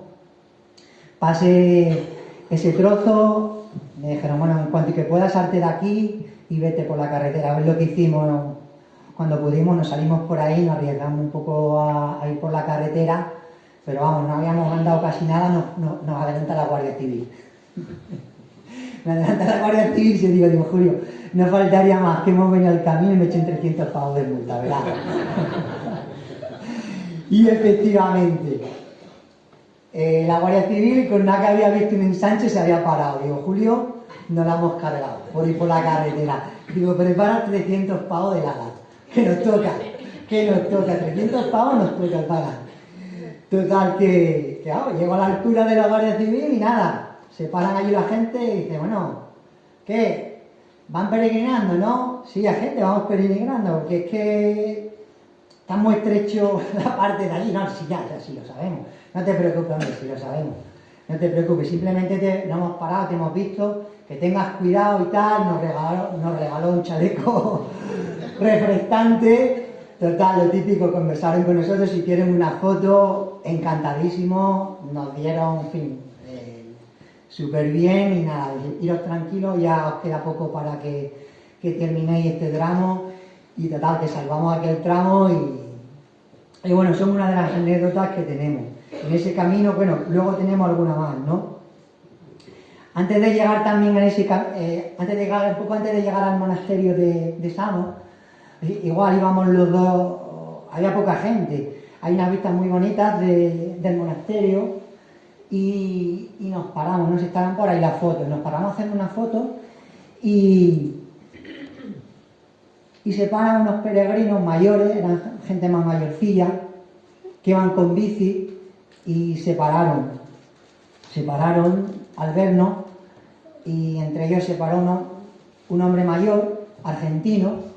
Pasé ese trozo, me dijeron, bueno, en cuanto que puedas salte de aquí y vete por la carretera. A ver lo que hicimos, ¿no? Cuando pudimos nos salimos por ahí, nos arriesgamos un poco a ir por la carretera, pero vamos, no habíamos andado casi nada, nos adelanta la Guardia Civil. Me adelanta la Guardia Civil y se digo, Julio, no faltaría más que hemos venido al camino y me echen 300 pavos de multa, ¿verdad? Y efectivamente, la Guardia Civil, con nada que había visto un ensanche, se había parado. Digo, Julio, no la hemos cargado por ir por la carretera. Digo, prepara 300 pavos de lana, que nos toca, 300 pavos nos toca pagar. Total, que llego a la altura de la Guardia Civil y nada, se paran allí la gente y dice, bueno, ¿qué? ¿Van peregrinando, no? Sí, la gente, vamos peregrinando, porque es que está muy estrecho la parte de allí. No, sí, ya sí lo sabemos. No te preocupes, hombre, sí lo sabemos. No te preocupes, simplemente nos hemos parado, te hemos visto, que tengas cuidado y tal, nos regaló un chaleco refrescante. Total, lo típico, conversaron con nosotros, si quieren una foto, encantadísimo, nos dieron, en fin, súper bien y nada, iros tranquilos, ya os queda poco para que terminéis este tramo y total, que salvamos aquel tramo y bueno, son una de las anécdotas que tenemos. En ese camino, bueno, luego tenemos alguna más, ¿no? Antes de llegar también poco antes de llegar al monasterio de Samos, igual íbamos los dos, había poca gente, hay unas vistas muy bonitas del monasterio y nos paramos, nos estaban por ahí las fotos, nos paramos a hacer una foto y se paran unos peregrinos mayores, eran gente más mayorcilla, que iban con bici y se pararon al vernos y entre ellos se paró un hombre mayor, argentino,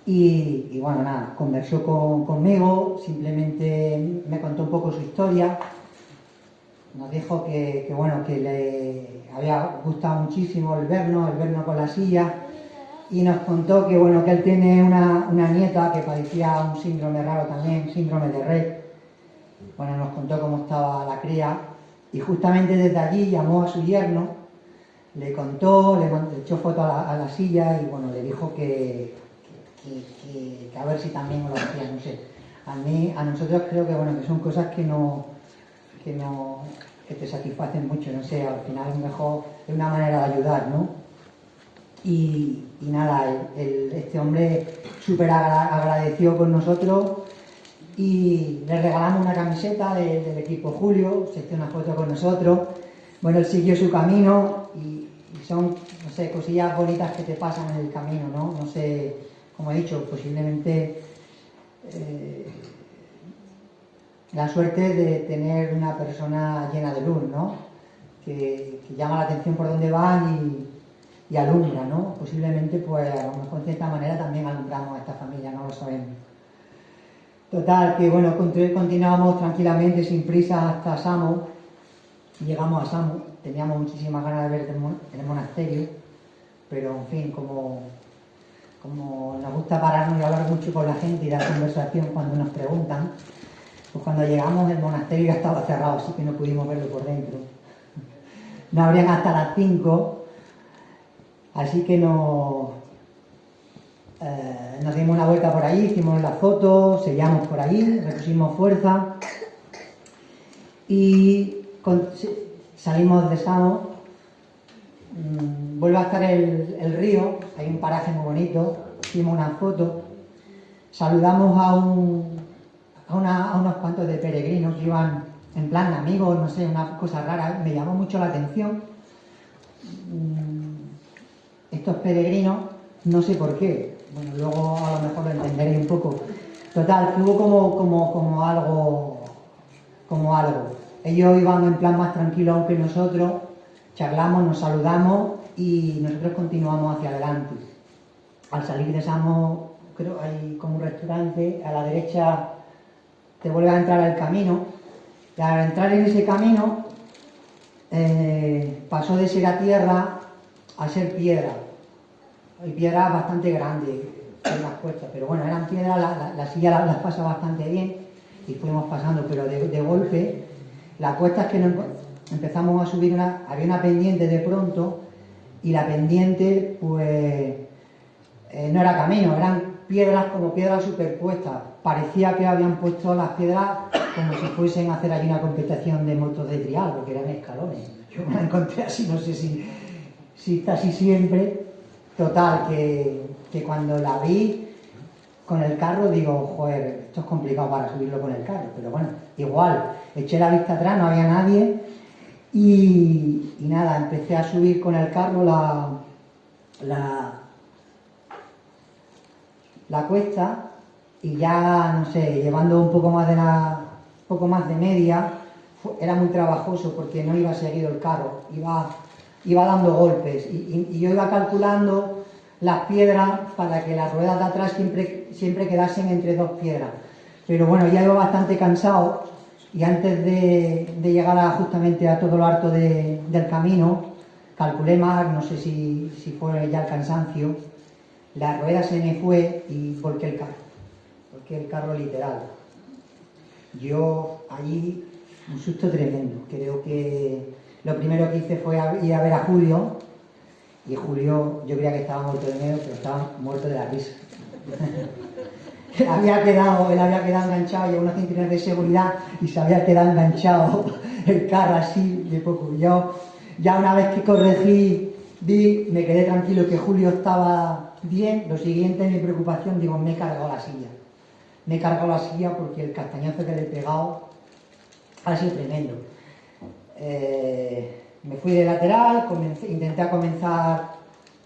y bueno, nada, conversó conmigo, simplemente me contó un poco su historia, nos dijo que bueno, que le había gustado muchísimo el vernos con la silla, y nos contó que bueno, que él tiene una nieta que padecía un síndrome raro también, síndrome de Rett. Bueno, nos contó cómo estaba la cría, y justamente desde allí llamó a su yerno, le contó, le echó foto a la silla y bueno, le dijo que a ver si también lo hacía, no sé. A nosotros creo que bueno, que son cosas que te satisfacen mucho, no sé, al final es mejor, es una manera de ayudar, ¿no? Y nada, este hombre súper agradecido con nosotros y le regalamos una camiseta del equipo Julio, se hizo una foto con nosotros. Bueno, él siguió su camino y son, no sé, cosillas bonitas que te pasan en el camino, ¿no? No sé, como he dicho, posiblemente la suerte de tener una persona llena de luz, ¿no? Que llama la atención por dónde van y alumbra, ¿no? Posiblemente, pues a lo mejor de cierta manera también alumbramos a esta familia, no lo sabemos. Total, que bueno, continuábamos tranquilamente, sin prisa, hasta Samos. Llegamos a Samos, teníamos muchísimas ganas de ver el monasterio, pero en fin, como nos gusta pararnos y hablar mucho con la gente y dar conversación cuando nos preguntan, pues cuando llegamos el monasterio ya estaba cerrado, así que no pudimos verlo por dentro. No abrían hasta las 5, así que nos dimos una vuelta por ahí, hicimos las fotos, sellamos por ahí, repusimos fuerza y salimos de Samos. Vuelve a estar el río, hay un paraje muy bonito, hicimos una foto, saludamos a unos cuantos de peregrinos que iban en plan amigos, no sé, una cosa rara, me llamó mucho la atención. Estos peregrinos, no sé por qué, bueno, luego a lo mejor lo entenderé un poco. Total, que hubo como algo. Ellos iban en plan más tranquilo aunque nosotros, charlamos, nos saludamos y nosotros continuamos hacia adelante. Al salir de Samos, creo hay como un restaurante, a la derecha te vuelve a entrar al camino, y al entrar en ese camino pasó de ser a tierra a ser piedra. Hay piedras bastante grandes, hay unas cuestas, pero bueno, eran piedras, la silla las pasa bastante bien y fuimos pasando, pero de golpe, la cuesta es que empezamos a subir había una pendiente de pronto y la pendiente pues no era camino, eran piedras como piedras superpuestas, parecía que habían puesto las piedras como si fuesen a hacer allí una competición de motos de trial, porque eran escalones. Yo me la encontré así, no sé si está así siempre. Total, que cuando la vi con el carro digo, joder, esto es complicado para subirlo con el carro, pero bueno, igual, eché la vista atrás, no había nadie y nada, empecé a subir con el carro la cuesta y ya, no sé, llevando un poco más de media, era muy trabajoso porque no iba seguido el carro, iba dando golpes y yo iba calculando las piedras para que las ruedas de atrás siempre quedasen entre dos piedras. Pero bueno, ya iba bastante cansado y antes de llegar justamente a todo lo alto del camino, calculé más, no sé si fue ya el cansancio, la rueda se me fue y volqué el carro literal. Yo allí, un susto tremendo, creo que lo primero que hice fue ir a ver a Julio, y Julio, yo creía que estaba muerto de miedo, pero estaba muerto de la risa. Él había quedado enganchado, llevaba unos cinturones de seguridad y se había quedado enganchado el carro así de poco. Yo, ya una vez que corregí, me quedé tranquilo que Julio estaba bien. Lo siguiente, mi preocupación, digo, me he cargado la silla. Me he cargado la silla porque el castañazo que le he pegado ha sido tremendo. Me fui de lateral, intenté comenzar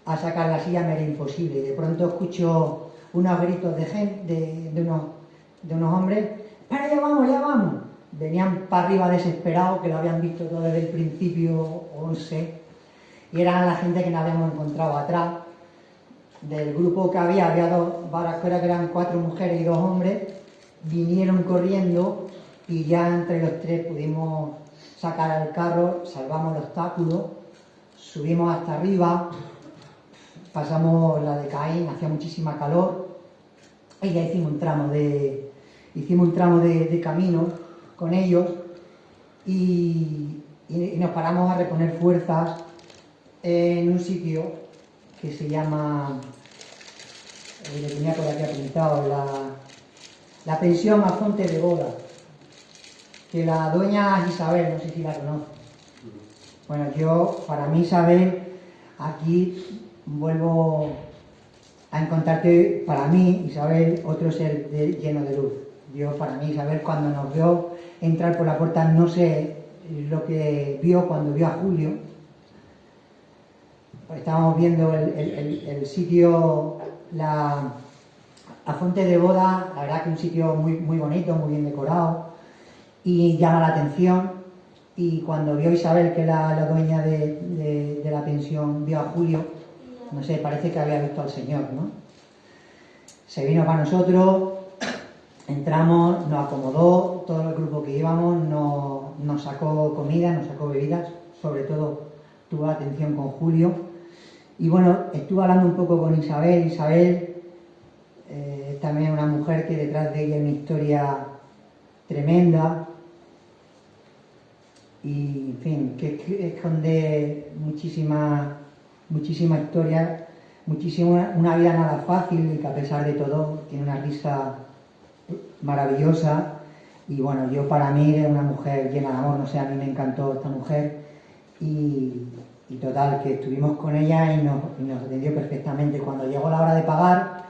a sacar la silla, me era imposible. De pronto escucho unos gritos de unos hombres, ¡para, ya vamos! Venían para arriba desesperados, que lo habían visto todo desde el principio, 11, y eran la gente que nos habíamos encontrado atrás. Del grupo que había dos barascueras que eran 4 mujeres y 2 hombres, vinieron corriendo y ya entre los 3 pudimos sacar al carro, salvamos el obstáculo, subimos hasta arriba, pasamos la de Caín, hacía muchísima calor y ya hicimos un tramo de camino con ellos y nos paramos a reponer fuerzas en un sitio que se llama, lo tenía por aquí apuntado, la pensión Afonte de Boda, que la dueña Isabel, no sé si la conoce. Bueno, para mí Isabel, aquí vuelvo a encontrarte, para mí Isabel, otro ser lleno de luz. Para mí Isabel, cuando nos vio entrar por la puerta, no sé lo que vio cuando vio a Julio. Estábamos viendo el sitio, la Fonte de Boda, la verdad que un sitio muy, muy bonito, muy bien decorado y llama la atención. Y cuando vio Isabel, que la dueña de la pensión, vio a Julio, no sé, parece que había visto al Señor, ¿no? Se vino para nosotros, entramos, nos acomodó, todo el grupo que íbamos, nos sacó comida, nos sacó bebidas, sobre todo tuvo atención con Julio. Y bueno, estuve hablando un poco con Isabel. Isabel también una mujer que detrás de ella hay una historia tremenda y, en fin, que esconde muchísima historia, una vida nada fácil y que a pesar de todo tiene una risa maravillosa. Y bueno, para mí era una mujer llena de amor, no sé, a mí me encantó esta mujer y total, que estuvimos con ella y nos atendió perfectamente. Cuando llegó la hora de pagar,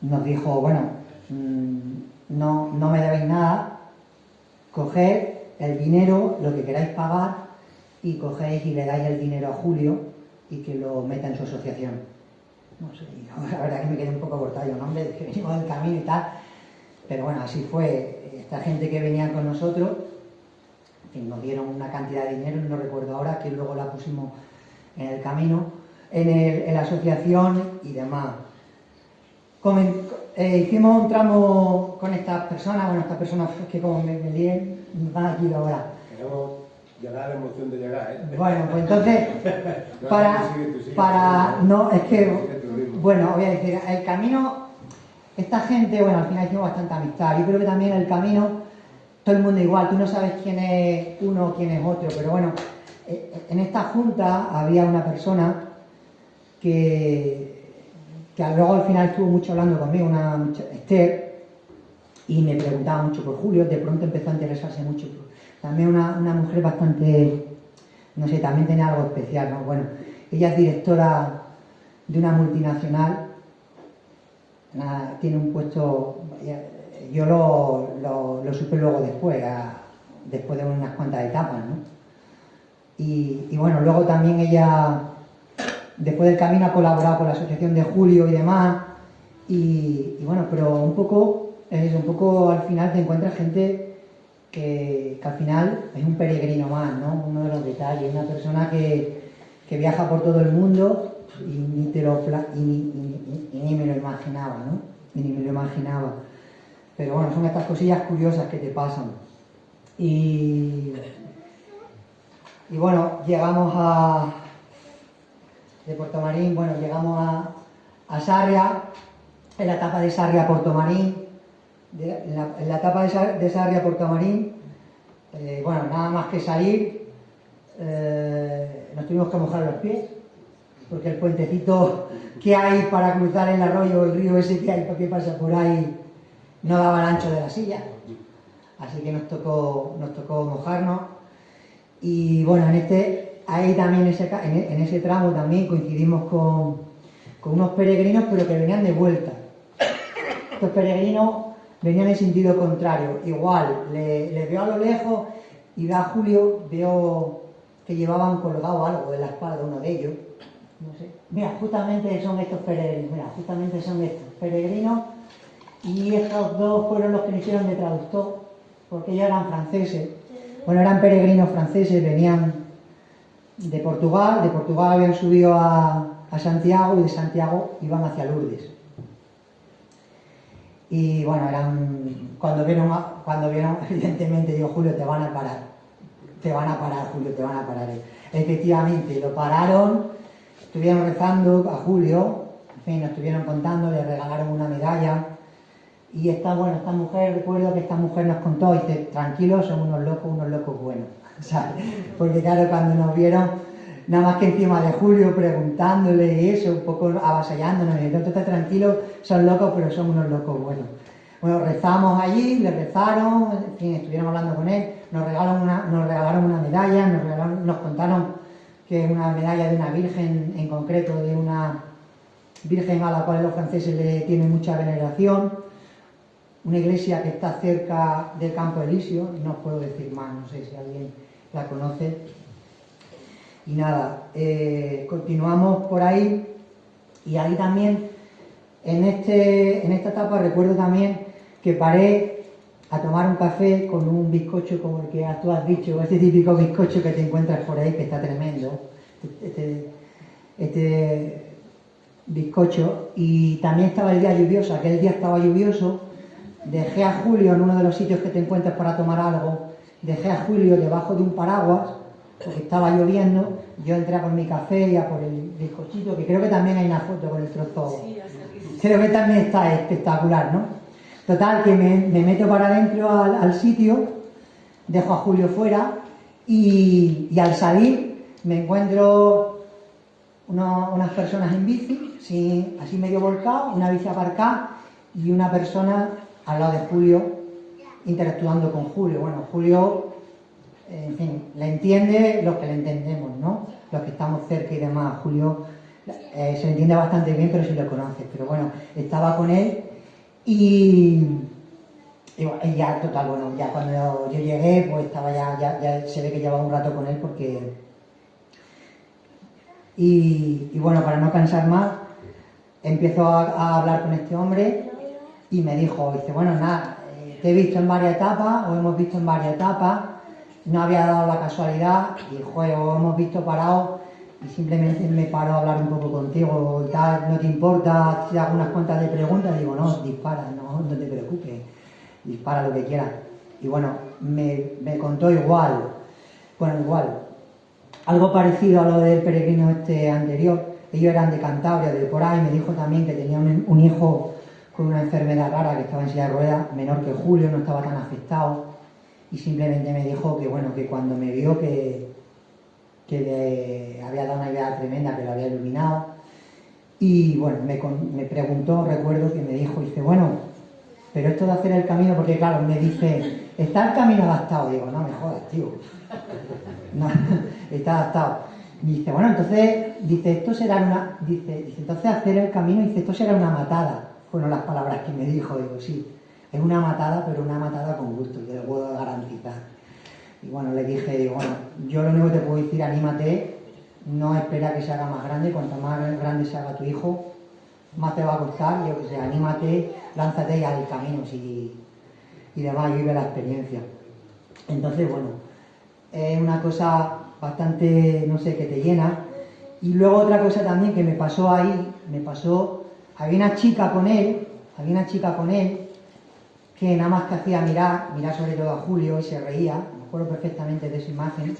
nos dijo, bueno, no me debéis nada, coged el dinero, lo que queráis pagar, y cogéis y le dais el dinero a Julio y que lo meta en su asociación. No sé, la verdad que me quedé un poco cortado, yo, no, hombre, que venimos del camino y tal, pero bueno, así fue. Esta gente que venía con nosotros, nos dieron una cantidad de dinero, no recuerdo ahora, que luego la pusimos en el camino, en la asociación y demás. Hicimos un tramo con estas personas que como me líen, van aquí ahora. Queremos llegar a la emoción de llegar, ¿eh? Bueno, pues entonces, es que Bueno, voy a decir, el camino, esta gente, bueno, al final hicimos bastante amistad. Yo creo que también el camino, todo el mundo igual, tú no sabes quién es uno, quién es otro, pero bueno, en esta junta había una persona que luego al final estuvo mucho hablando conmigo, Esther, y me preguntaba mucho por Julio, de pronto empezó a interesarse mucho. También una mujer bastante, no sé, también tenía algo especial, ¿no? Bueno, ella es directora de una multinacional, tiene un puesto, yo lo supe luego después de unas cuantas etapas, ¿no? Y bueno, luego también ella, después del camino, ha colaborado con la asociación de Julio y demás, y bueno, pero un poco al final te encuentras gente que al final es un peregrino más, ¿no? Uno de los detalles, una persona que viaja por todo el mundo y ni me lo imaginaba, ¿no? Y ni me lo imaginaba. Pero bueno, son estas cosillas curiosas que te pasan. Y bueno, llegamos de Portomarín, bueno, llegamos a Sarria, en la etapa de Sarria a Portomarín. En la etapa de Sarria a Portomarín, bueno, nada más que salir, nos tuvimos que mojar los pies, porque el puentecito que hay para cruzar el arroyo, el río ese que hay, que pasa por ahí, no daba el ancho de la silla. Así que nos tocó mojarnos. Y bueno, ahí también en ese tramo también coincidimos con unos peregrinos, pero que venían de vuelta. Estos peregrinos venían en sentido contrario. Igual, les veo a lo lejos y veo a Julio, veo que llevaban colgado algo de la espalda uno de ellos. No sé. Mira, justamente son estos peregrinos. Y estos dos fueron los que me hicieron de traductor, porque ellos eran franceses. Bueno, eran peregrinos franceses, venían de Portugal habían subido a Santiago y de Santiago iban hacia Lourdes. Y bueno, cuando vieron, evidentemente, digo, Julio, te van a parar, Julio, te van a parar. Efectivamente, lo pararon, estuvieron rezando a Julio, en fin, nos estuvieron contando, le regalaron una medalla. Y esta mujer, recuerdo que esta mujer nos contó, y dice, tranquilos, son unos locos buenos, ¿sabes? Porque claro, cuando nos vieron, nada más que encima de Julio, preguntándole y eso, un poco avasallándonos, y entonces está tranquilo, son locos, pero son unos locos buenos. Bueno, rezamos allí, le rezaron, en fin, estuvieron hablando con él, nos regalaron una medalla, nos contaron que es una medalla de una virgen en concreto, de una virgen a la cual los franceses le tienen mucha veneración. Una iglesia que está cerca del Campo Elíseo, no os puedo decir más, no sé si alguien la conoce. Y nada, continuamos por ahí, y ahí también, en esta etapa recuerdo también que paré a tomar un café con un bizcocho como el que tú has dicho, este típico bizcocho que te encuentras por ahí, que está tremendo, este bizcocho, y también estaba el día lluvioso, aquel día estaba lluvioso. Dejé a Julio en uno de los sitios que te encuentras para tomar algo, dejé a Julio debajo de un paraguas, porque estaba lloviendo. Yo entré a por mi café y a por el bizcochito, que creo que también hay una foto con el trozo. Sí, creo que también está espectacular, ¿no? Total, que me meto para adentro al sitio, dejo a Julio fuera, y al salir me encuentro unas personas en bici, así medio volcado, una bici aparcada, y una persona al lado de Julio, interactuando con Julio. Bueno, Julio, en fin, le entiende lo que le entendemos, ¿no? Los que estamos cerca y demás. Julio se le entiende bastante bien, pero sí lo conoce. Pero bueno, estaba con él y ya, total, bueno, ya cuando yo llegué, pues estaba ya se ve que llevaba un rato con él porque... Y bueno, para no cansar más, empezó a hablar con este hombre. Y me dice, bueno, nada, te he visto en varias etapas, o hemos visto en varias etapas, no había dado la casualidad, y joder, os hemos visto parados, y simplemente me paro a hablar un poco contigo y tal, no te importa si hago unas cuantas de preguntas. Digo, no, dispara, no te preocupes, dispara lo que quieras. Y bueno, me contó igual, algo parecido a lo del peregrino anterior, ellos eran de Cantabria, de por ahí, me dijo también que tenía un hijo con una enfermedad rara, que estaba en silla de ruedas, menor que Julio, no estaba tan afectado, y simplemente me dijo que bueno, que cuando me vio que le había dado una idea tremenda, que lo había iluminado, y bueno, me preguntó, recuerdo que me dijo, dice, bueno, pero esto de hacer el camino, porque claro, me dice, ¿está el camino adaptado? Digo, no me jodas, tío, no, está adaptado. Y dice, bueno, entonces, dice, esto será una, dice, entonces hacer el camino, dice, esto será una matada. Fueron las palabras que me dijo, digo, sí, es una matada, pero una matada con gusto, te lo puedo garantizar. Y bueno, le dije, digo, bueno, yo lo único que te puedo decir, anímate, no espera que se haga más grande, cuanto más grande se haga tu hijo, más te va a costar, yo que sé, anímate, lánzate y haz el camino, y demás, y vive la experiencia. Entonces, bueno, es una cosa bastante, no sé, que te llena. Y luego otra cosa también que me pasó ahí, había una chica con él, que nada más que hacía mirar sobre todo a Julio y se reía, me acuerdo perfectamente de esa imagen,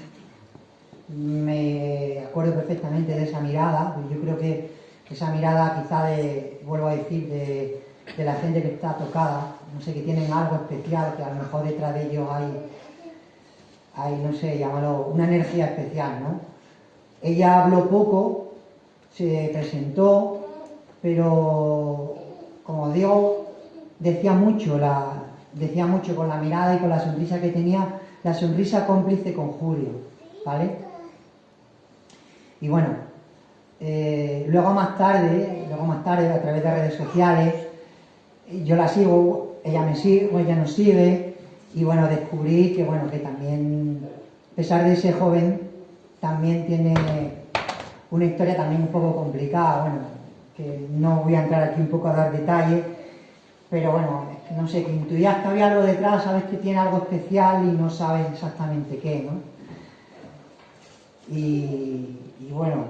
me acuerdo perfectamente de esa mirada, yo creo que esa mirada quizá vuelvo a decir, de la gente que está tocada, no sé, que tienen algo especial, que a lo mejor detrás de ellos hay no sé, llámalo, una energía especial, ¿no? Ella habló poco, se presentó, pero como digo, decía mucho con la mirada y con la sonrisa que tenía, la sonrisa cómplice con Julio, ¿vale? Y bueno, luego más tarde, a través de redes sociales, yo la sigo, ella me sigue, o ella nos sigue, y bueno, descubrí que bueno, que también, a pesar de ser joven, también tiene una historia también un poco complicada, bueno, que no voy a entrar aquí un poco a dar detalles, pero bueno, es que no sé, que intuías que había algo detrás, sabes que tiene algo especial y no sabes exactamente qué, ¿no? Y bueno,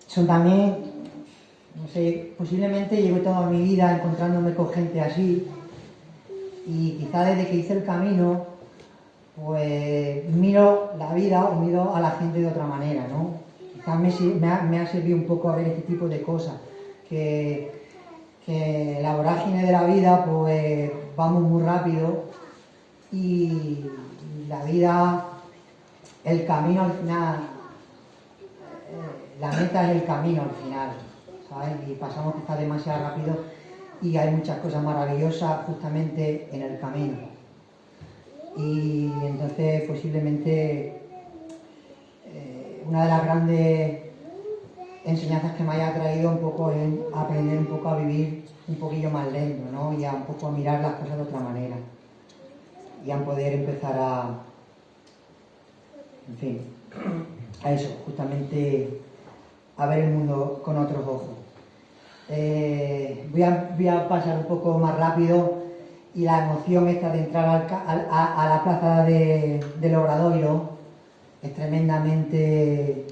son también, no sé, posiblemente llevo toda mi vida encontrándome con gente así, y quizá desde que hice el camino, pues miro la vida o miro a la gente de otra manera, ¿no? Quizás me ha servido un poco a ver este tipo de cosas, que la vorágine de la vida, pues vamos muy rápido, y la vida, el camino al final, la meta es el camino al final, ¿sabes? Y pasamos quizás demasiado rápido y hay muchas cosas maravillosas justamente en el camino. Y entonces posiblemente una de las grandes enseñanzas que me haya traído un poco es aprender un poco a vivir un poquillo más lento, ¿no? Y a un poco a mirar las cosas de otra manera. Y a poder empezar en fin, a eso, justamente a ver el mundo con otros ojos. Voy a pasar un poco más rápido, y la emoción esta de entrar a la plaza del Obradoiro es tremendamente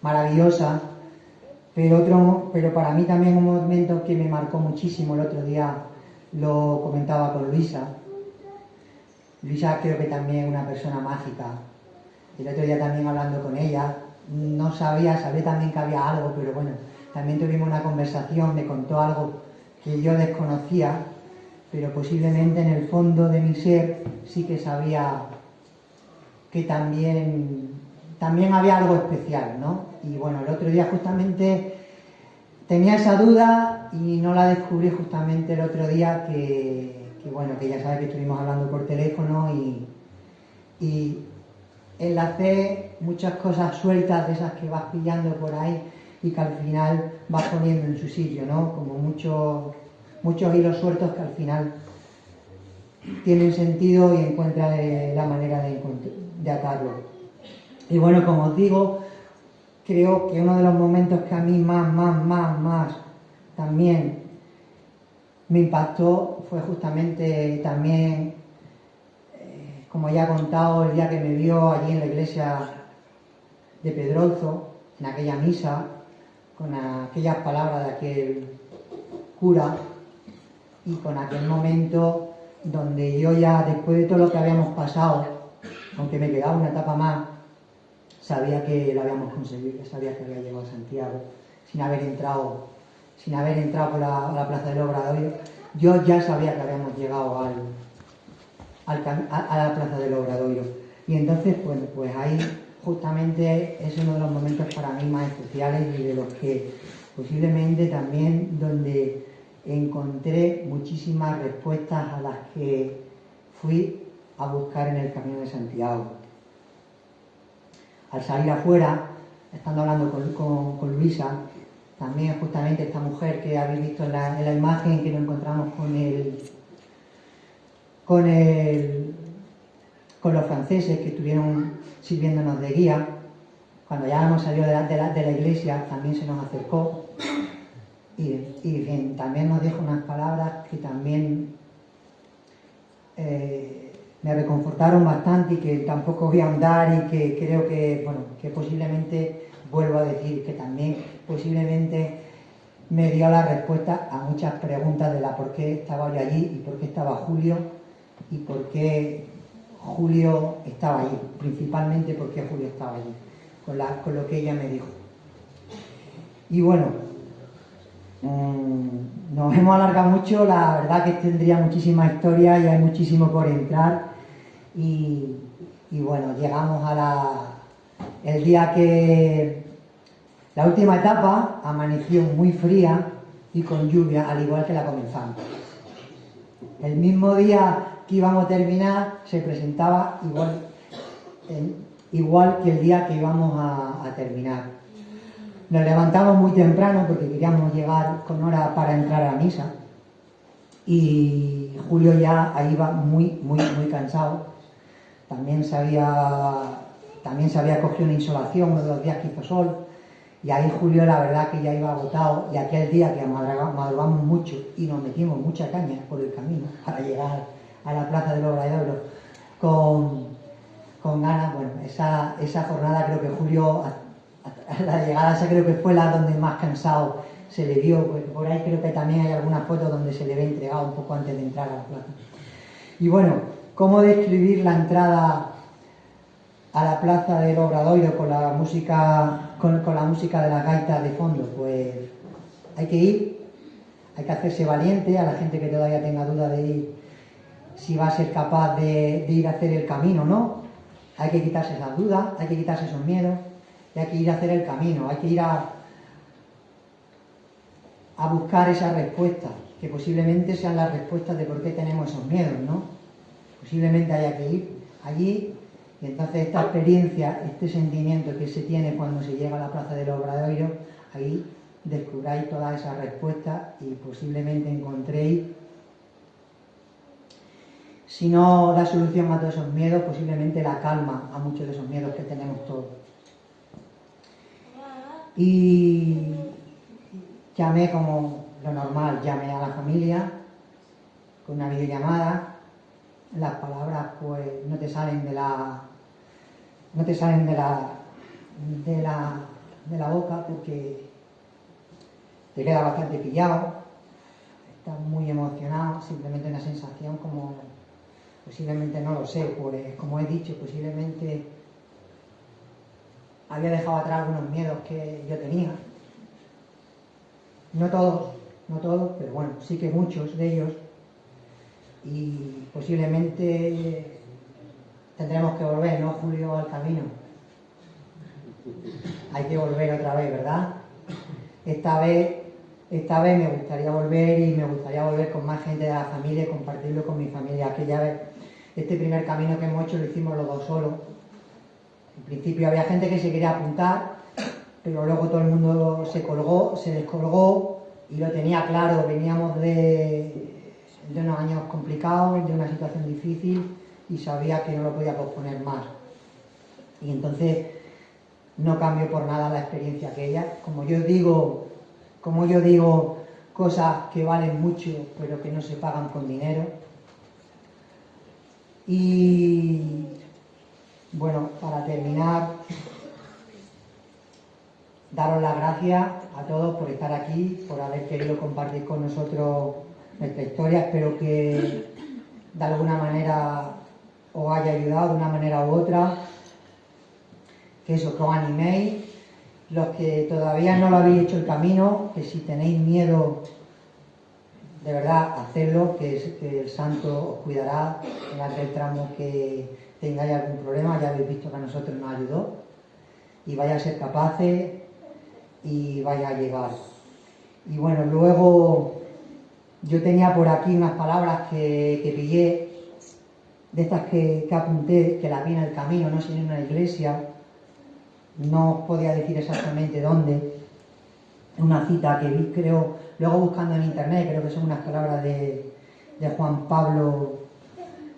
maravillosa, pero para mí también un momento que me marcó muchísimo, el otro día lo comentaba con Luisa. Luisa creo que también es una persona mágica. El otro día también hablando con ella, no sabía también que había algo, pero bueno, también tuvimos una conversación, me contó algo que yo desconocía, pero posiblemente en el fondo de mi ser sí que sabía que también había algo especial, ¿no? Y bueno, el otro día justamente tenía esa duda y no la descubrí justamente el otro día que bueno, que ya sabes que estuvimos hablando por teléfono y enlacé muchas cosas sueltas de esas que vas pillando por ahí y que al final vas poniendo en su sitio, ¿no? Como muchos hilos sueltos que al final tienen sentido y encuentran la manera de atarlo. Y bueno, como os digo, creo que uno de los momentos que a mí más también me impactó fue justamente también, como ya he contado, el día que me vio allí en la iglesia de Pedrozo, en aquella misa, con aquellas palabras de aquel cura, y con aquel momento donde yo ya, después de todo lo que habíamos pasado, aunque me quedaba una etapa más, sabía que lo habíamos conseguido, ya sabía que había llegado a Santiago, sin haber entrado por la Plaza del Obradoiro. Yo ya sabía que habíamos llegado a la Plaza del Obradoiro. Y entonces, bueno, pues ahí justamente es uno de los momentos para mí más especiales y de los que posiblemente también donde encontré muchísimas respuestas a las que fui a buscar en el Camino de Santiago. Al salir afuera, estando hablando con Luisa, también justamente esta mujer que habéis visto en la imagen que nos encontramos con los franceses que estuvieron sirviéndonos de guía, cuando ya hemos salido de la iglesia, también se nos acercó y bien, también nos dijo unas palabras que también me reconfortaron bastante y que tampoco voy a ahondar y que creo que, bueno, que posiblemente, vuelvo a decir, que también posiblemente me dio la respuesta a muchas preguntas de la por qué estaba yo allí y por qué estaba Julio y por qué Julio estaba allí, principalmente por qué Julio estaba allí, con lo que ella me dijo. Y bueno, nos hemos alargado mucho, la verdad que tendría muchísima historia y hay muchísimo por entrar y bueno, llegamos el día que la última etapa amaneció muy fría y con lluvia, al igual que la comenzamos. El mismo día que íbamos a terminar se presentaba igual que el día que íbamos a terminar. Nos levantamos muy temprano porque queríamos llegar con hora para entrar a la misa y Julio ya ahí iba muy cansado. También se había cogido una insolación uno de los días que hizo sol y ahí Julio la verdad que ya iba agotado y aquel día que madrugamos mucho y nos metimos mucha caña por el camino para llegar a la Plaza del Obradoiro con ganas. Bueno, esa jornada creo que Julio, a la llegada esa creo que fue la donde más cansado se le vio, porque por ahí creo que también hay algunas fotos donde se le ve entregado un poco antes de entrar a la plaza. Y bueno, ¿cómo describir la entrada a la Plaza del Obradoiro con la música de la gaita de fondo? Pues hay que ir, hay que hacerse valiente. A la gente que todavía tenga duda de ir, si va a ser capaz de ir a hacer el camino o no, hay que quitarse esas dudas, hay que quitarse esos miedos y hay que ir a hacer el camino, hay que ir a buscar esas respuestas, que posiblemente sean las respuestas de por qué tenemos esos miedos, ¿no? Posiblemente haya que ir allí y entonces esta experiencia, este sentimiento que se tiene cuando se llega a la Plaza del Obradoiro, ahí descubráis todas esas respuestas y posiblemente encontréis, si no la solución a todos esos miedos, posiblemente la calma a muchos de esos miedos que tenemos todos. Y llamé, como lo normal, llamé a la familia con una videollamada. Las palabras pues no te salen de la boca porque te queda bastante pillado, estás muy emocionado, simplemente una sensación como, posiblemente no lo sé, pues como he dicho, posiblemente había dejado atrás algunos miedos que yo tenía. No todos, pero bueno, sí que muchos de ellos. Y posiblemente tendremos que volver, ¿no, Julio, al camino? Hay que volver otra vez, ¿verdad? Esta vez me gustaría volver y me gustaría volver con más gente de la familia y compartirlo con mi familia. Aquella vez, este primer camino que hemos hecho lo hicimos los dos solos. En principio había gente que se quería apuntar, pero luego todo el mundo se descolgó y lo tenía claro. Veníamos de unos años complicados, de una situación difícil y sabía que no lo podía posponer más. Y entonces no cambió por nada la experiencia aquella. Como yo digo cosas que valen mucho pero que no se pagan con dinero. Y bueno, para terminar, daros las gracias a todos por estar aquí, por haber querido compartir con nosotros nuestra historia. Espero que de alguna manera os haya ayudado de una manera u otra, que eso, que os animéis, los que todavía no lo habéis hecho el camino, que si tenéis miedo, de verdad, hacedlo, que el santo os cuidará en aquel tramo que tengáis algún problema. Ya habéis visto que a nosotros nos ayudó, y vais a ser capaces y vais a llegar. Y bueno, luego yo tenía por aquí unas palabras que pillé, de estas que apunté, que las vi en el camino, no sé, en una iglesia, no os podía decir exactamente dónde, una cita que vi, creo, luego buscando en internet, creo que son unas palabras de Juan Pablo,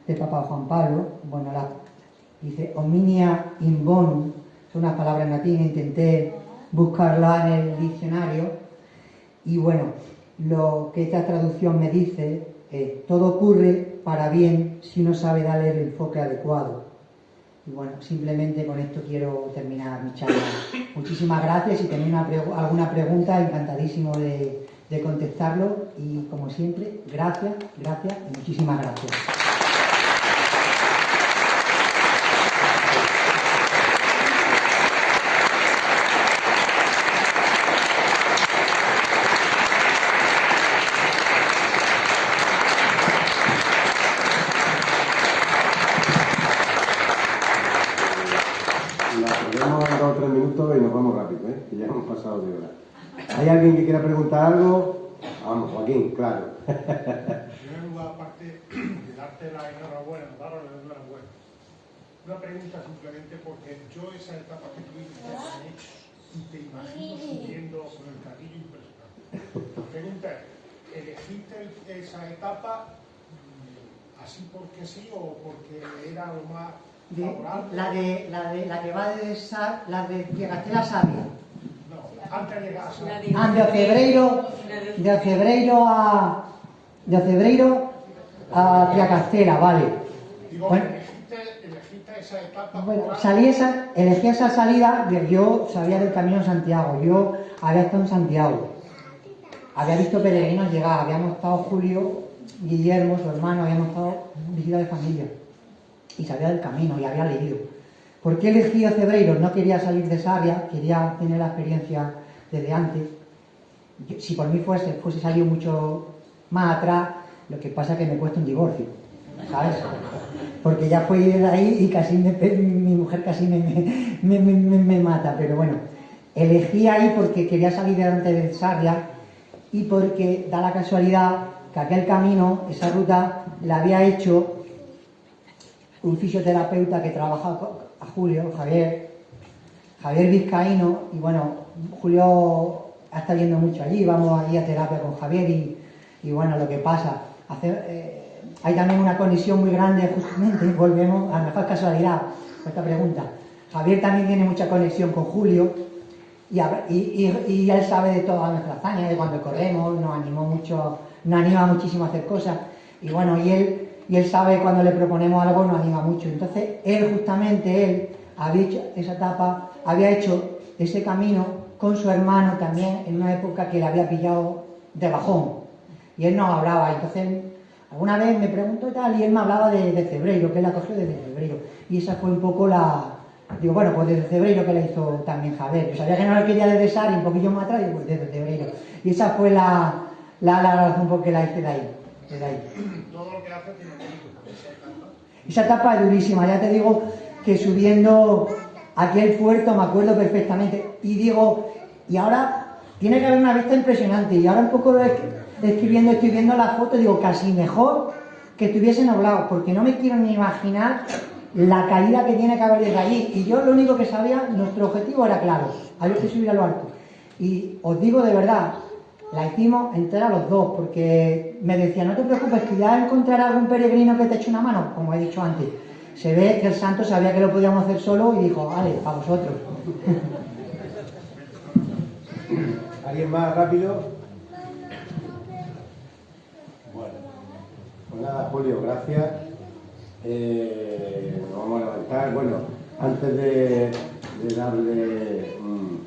de Papa Juan Pablo. Bueno, dice Omnia in bonum, son unas palabras en latín, intenté buscarla en el diccionario, y bueno, lo que esta traducción me dice es: todo ocurre para bien si uno sabe darle el enfoque adecuado. Y bueno, simplemente con esto quiero terminar mi charla. Muchísimas gracias. Si tenéis alguna pregunta, encantadísimo de contestarlo, y como siempre, gracias y muchísimas gracias. Y nos vamos rápido, que ya hemos pasado de hora. ¿Hay alguien que quiera preguntar algo? Vamos, Joaquín, claro. En primer lugar, aparte de darte la enhorabuena, una pregunta simplemente, porque yo esa etapa que tuviste y te imagino subiendo con el carrillo impresionante. La pregunta es: ¿elegiste esa etapa así porque sí o porque era lo más favorable? La que va la de Triacastela Sabia. No, antes de llegar a Sabia. De Ocebreiro a Triacastela, vale. Digo, bueno, elegiste esa etapa. Bueno, elegí esa salida. Yo sabía del Camino de Santiago, yo había estado en Santiago, había visto peregrinos llegar, habíamos estado Julio, Guillermo, su hermano, habíamos estado en visita de familia, y sabía del camino y había leído. ¿Por qué elegí Ocebreiro? No quería salir de Sarria, quería tener la experiencia desde antes. Si por mí fuese salido mucho más atrás, lo que pasa es que me cuesta un divorcio, ¿sabes? Porque ya fue de ahí y casi mi mujer casi me mata. Pero bueno, elegí ahí porque quería salir delante de Sarria, y porque da la casualidad que aquel camino, esa ruta, la había hecho un fisioterapeuta que trabaja a Julio, Javier Vizcaíno. Y bueno, Julio ha estado yendo mucho allí, vamos ahí a terapia con Javier, y bueno, lo que pasa, hay también una conexión muy grande, justamente, volvemos a la mejor casualidad con esta pregunta. Javier también tiene mucha conexión con Julio, y él sabe de todas nuestras hazañas, de cuando corremos, nos anima muchísimo a hacer cosas, y bueno, y él sabe cuando le proponemos algo, nos anima mucho. Entonces, él había hecho esa etapa, había hecho ese camino con su hermano también, en una época que le había pillado de bajón, y él nos hablaba. Entonces, alguna vez me preguntó y tal, y él me hablaba de Cebreiro, que él la cogió desde Cebreiro, y esa fue un poco digo, bueno, pues desde Cebreiro, que la hizo también Javier. Yo sabía que no la quería desde Sarria, un poquillo más atrás, y pues desde Cebreiro, y esa fue la razón por que la hice de ahí. Todo lo que hace tiene mérito. Esa etapa es durísima, ya te digo que subiendo aquel puerto me acuerdo perfectamente, y digo, y ahora tiene que haber una vista impresionante, y ahora un poco estoy viendo las fotos, digo, casi mejor que estuviesen nublado, porque no me quiero ni imaginar la caída que tiene que haber desde allí. Y yo lo único que sabía, nuestro objetivo era claro, había que subir a lo alto, y os digo de verdad, la hicimos entera los dos, porque me decía, no te preocupes, que ya encontrarás algún peregrino que te eche una mano. Como he dicho antes, se ve que el santo sabía que lo podíamos hacer solo, y dijo, vale, para vosotros. ¿Alguien más rápido? Bueno, pues nada, Julio, gracias. Nos vamos a levantar. Bueno, antes de darle un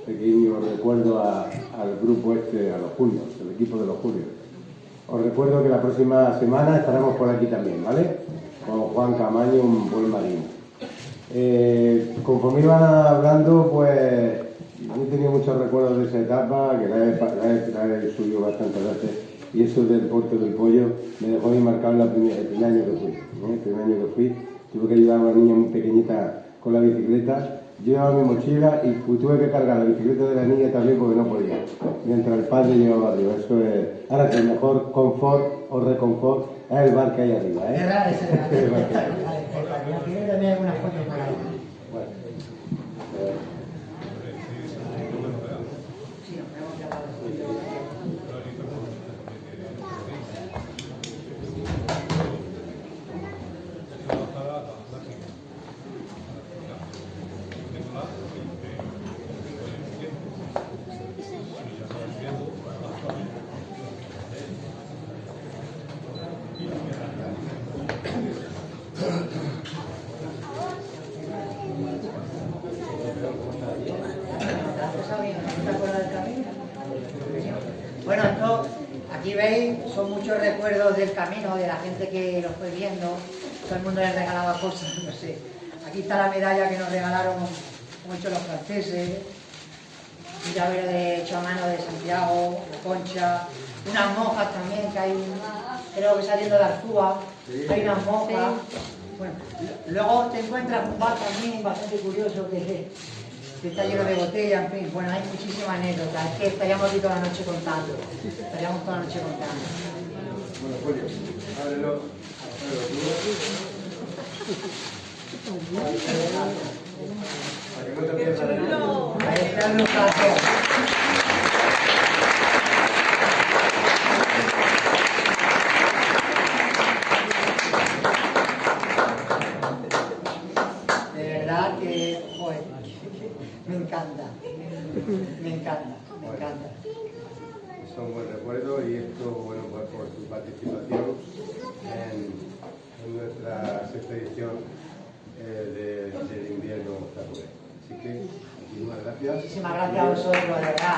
pequeño recuerdo al grupo a los Julios, el equipo de los Julios, os recuerdo que la próxima semana estaremos por aquí también, ¿vale? Con Juan Camaño, un buen marino. Conforme iba hablando, pues yo he tenido muchos recuerdos de esa etapa, que la he subido bastantes veces, y eso del Puerto del Pollo me dejó bien marcado el primer año que fui. El primer año que fui, tuve que ayudar a una niña muy pequeñita con la bicicleta. Yo llevaba mi mochila y tuve que cargar la bicicleta de la niña también porque no podía, mientras el padre llevaba arriba. Eso es, ahora que el mejor confort o reconfort es el bar que hay arriba, ¿eh? Es raro ese bar. Yo quiero también una foto por ahí. Bueno, Sí, nos vemos ya para Bueno, esto, aquí veis, son muchos recuerdos del camino, de la gente que lo fue viendo. Todo el mundo les regalaba cosas, no sé. Aquí está la medalla que nos regalaron, como hecho los franceses. Un llavero hecho a mano de Santiago, la concha. Unas monjas también, que hay, creo que saliendo de Arzúa, hay unas monjas. Bueno, luego te encuentras un bar también bastante curioso que está lleno de botellas, en fin, bueno, hay muchísimas anécdotas, es que estaríamos aquí toda la noche contando, estaríamos toda la noche contando. bueno, Julio, ábrelo. Para que no te pierdas el tiempo. Ahí está el Lucas. De verdad que, joder, me encanta, me encanta, me encanta. Es un buen recuerdo y esto, bueno, pues por su participación en nuestra sexta edición del invierno Zapué. Así que, muchísimas gracias. Muchísimas gracias a vosotros, de verdad.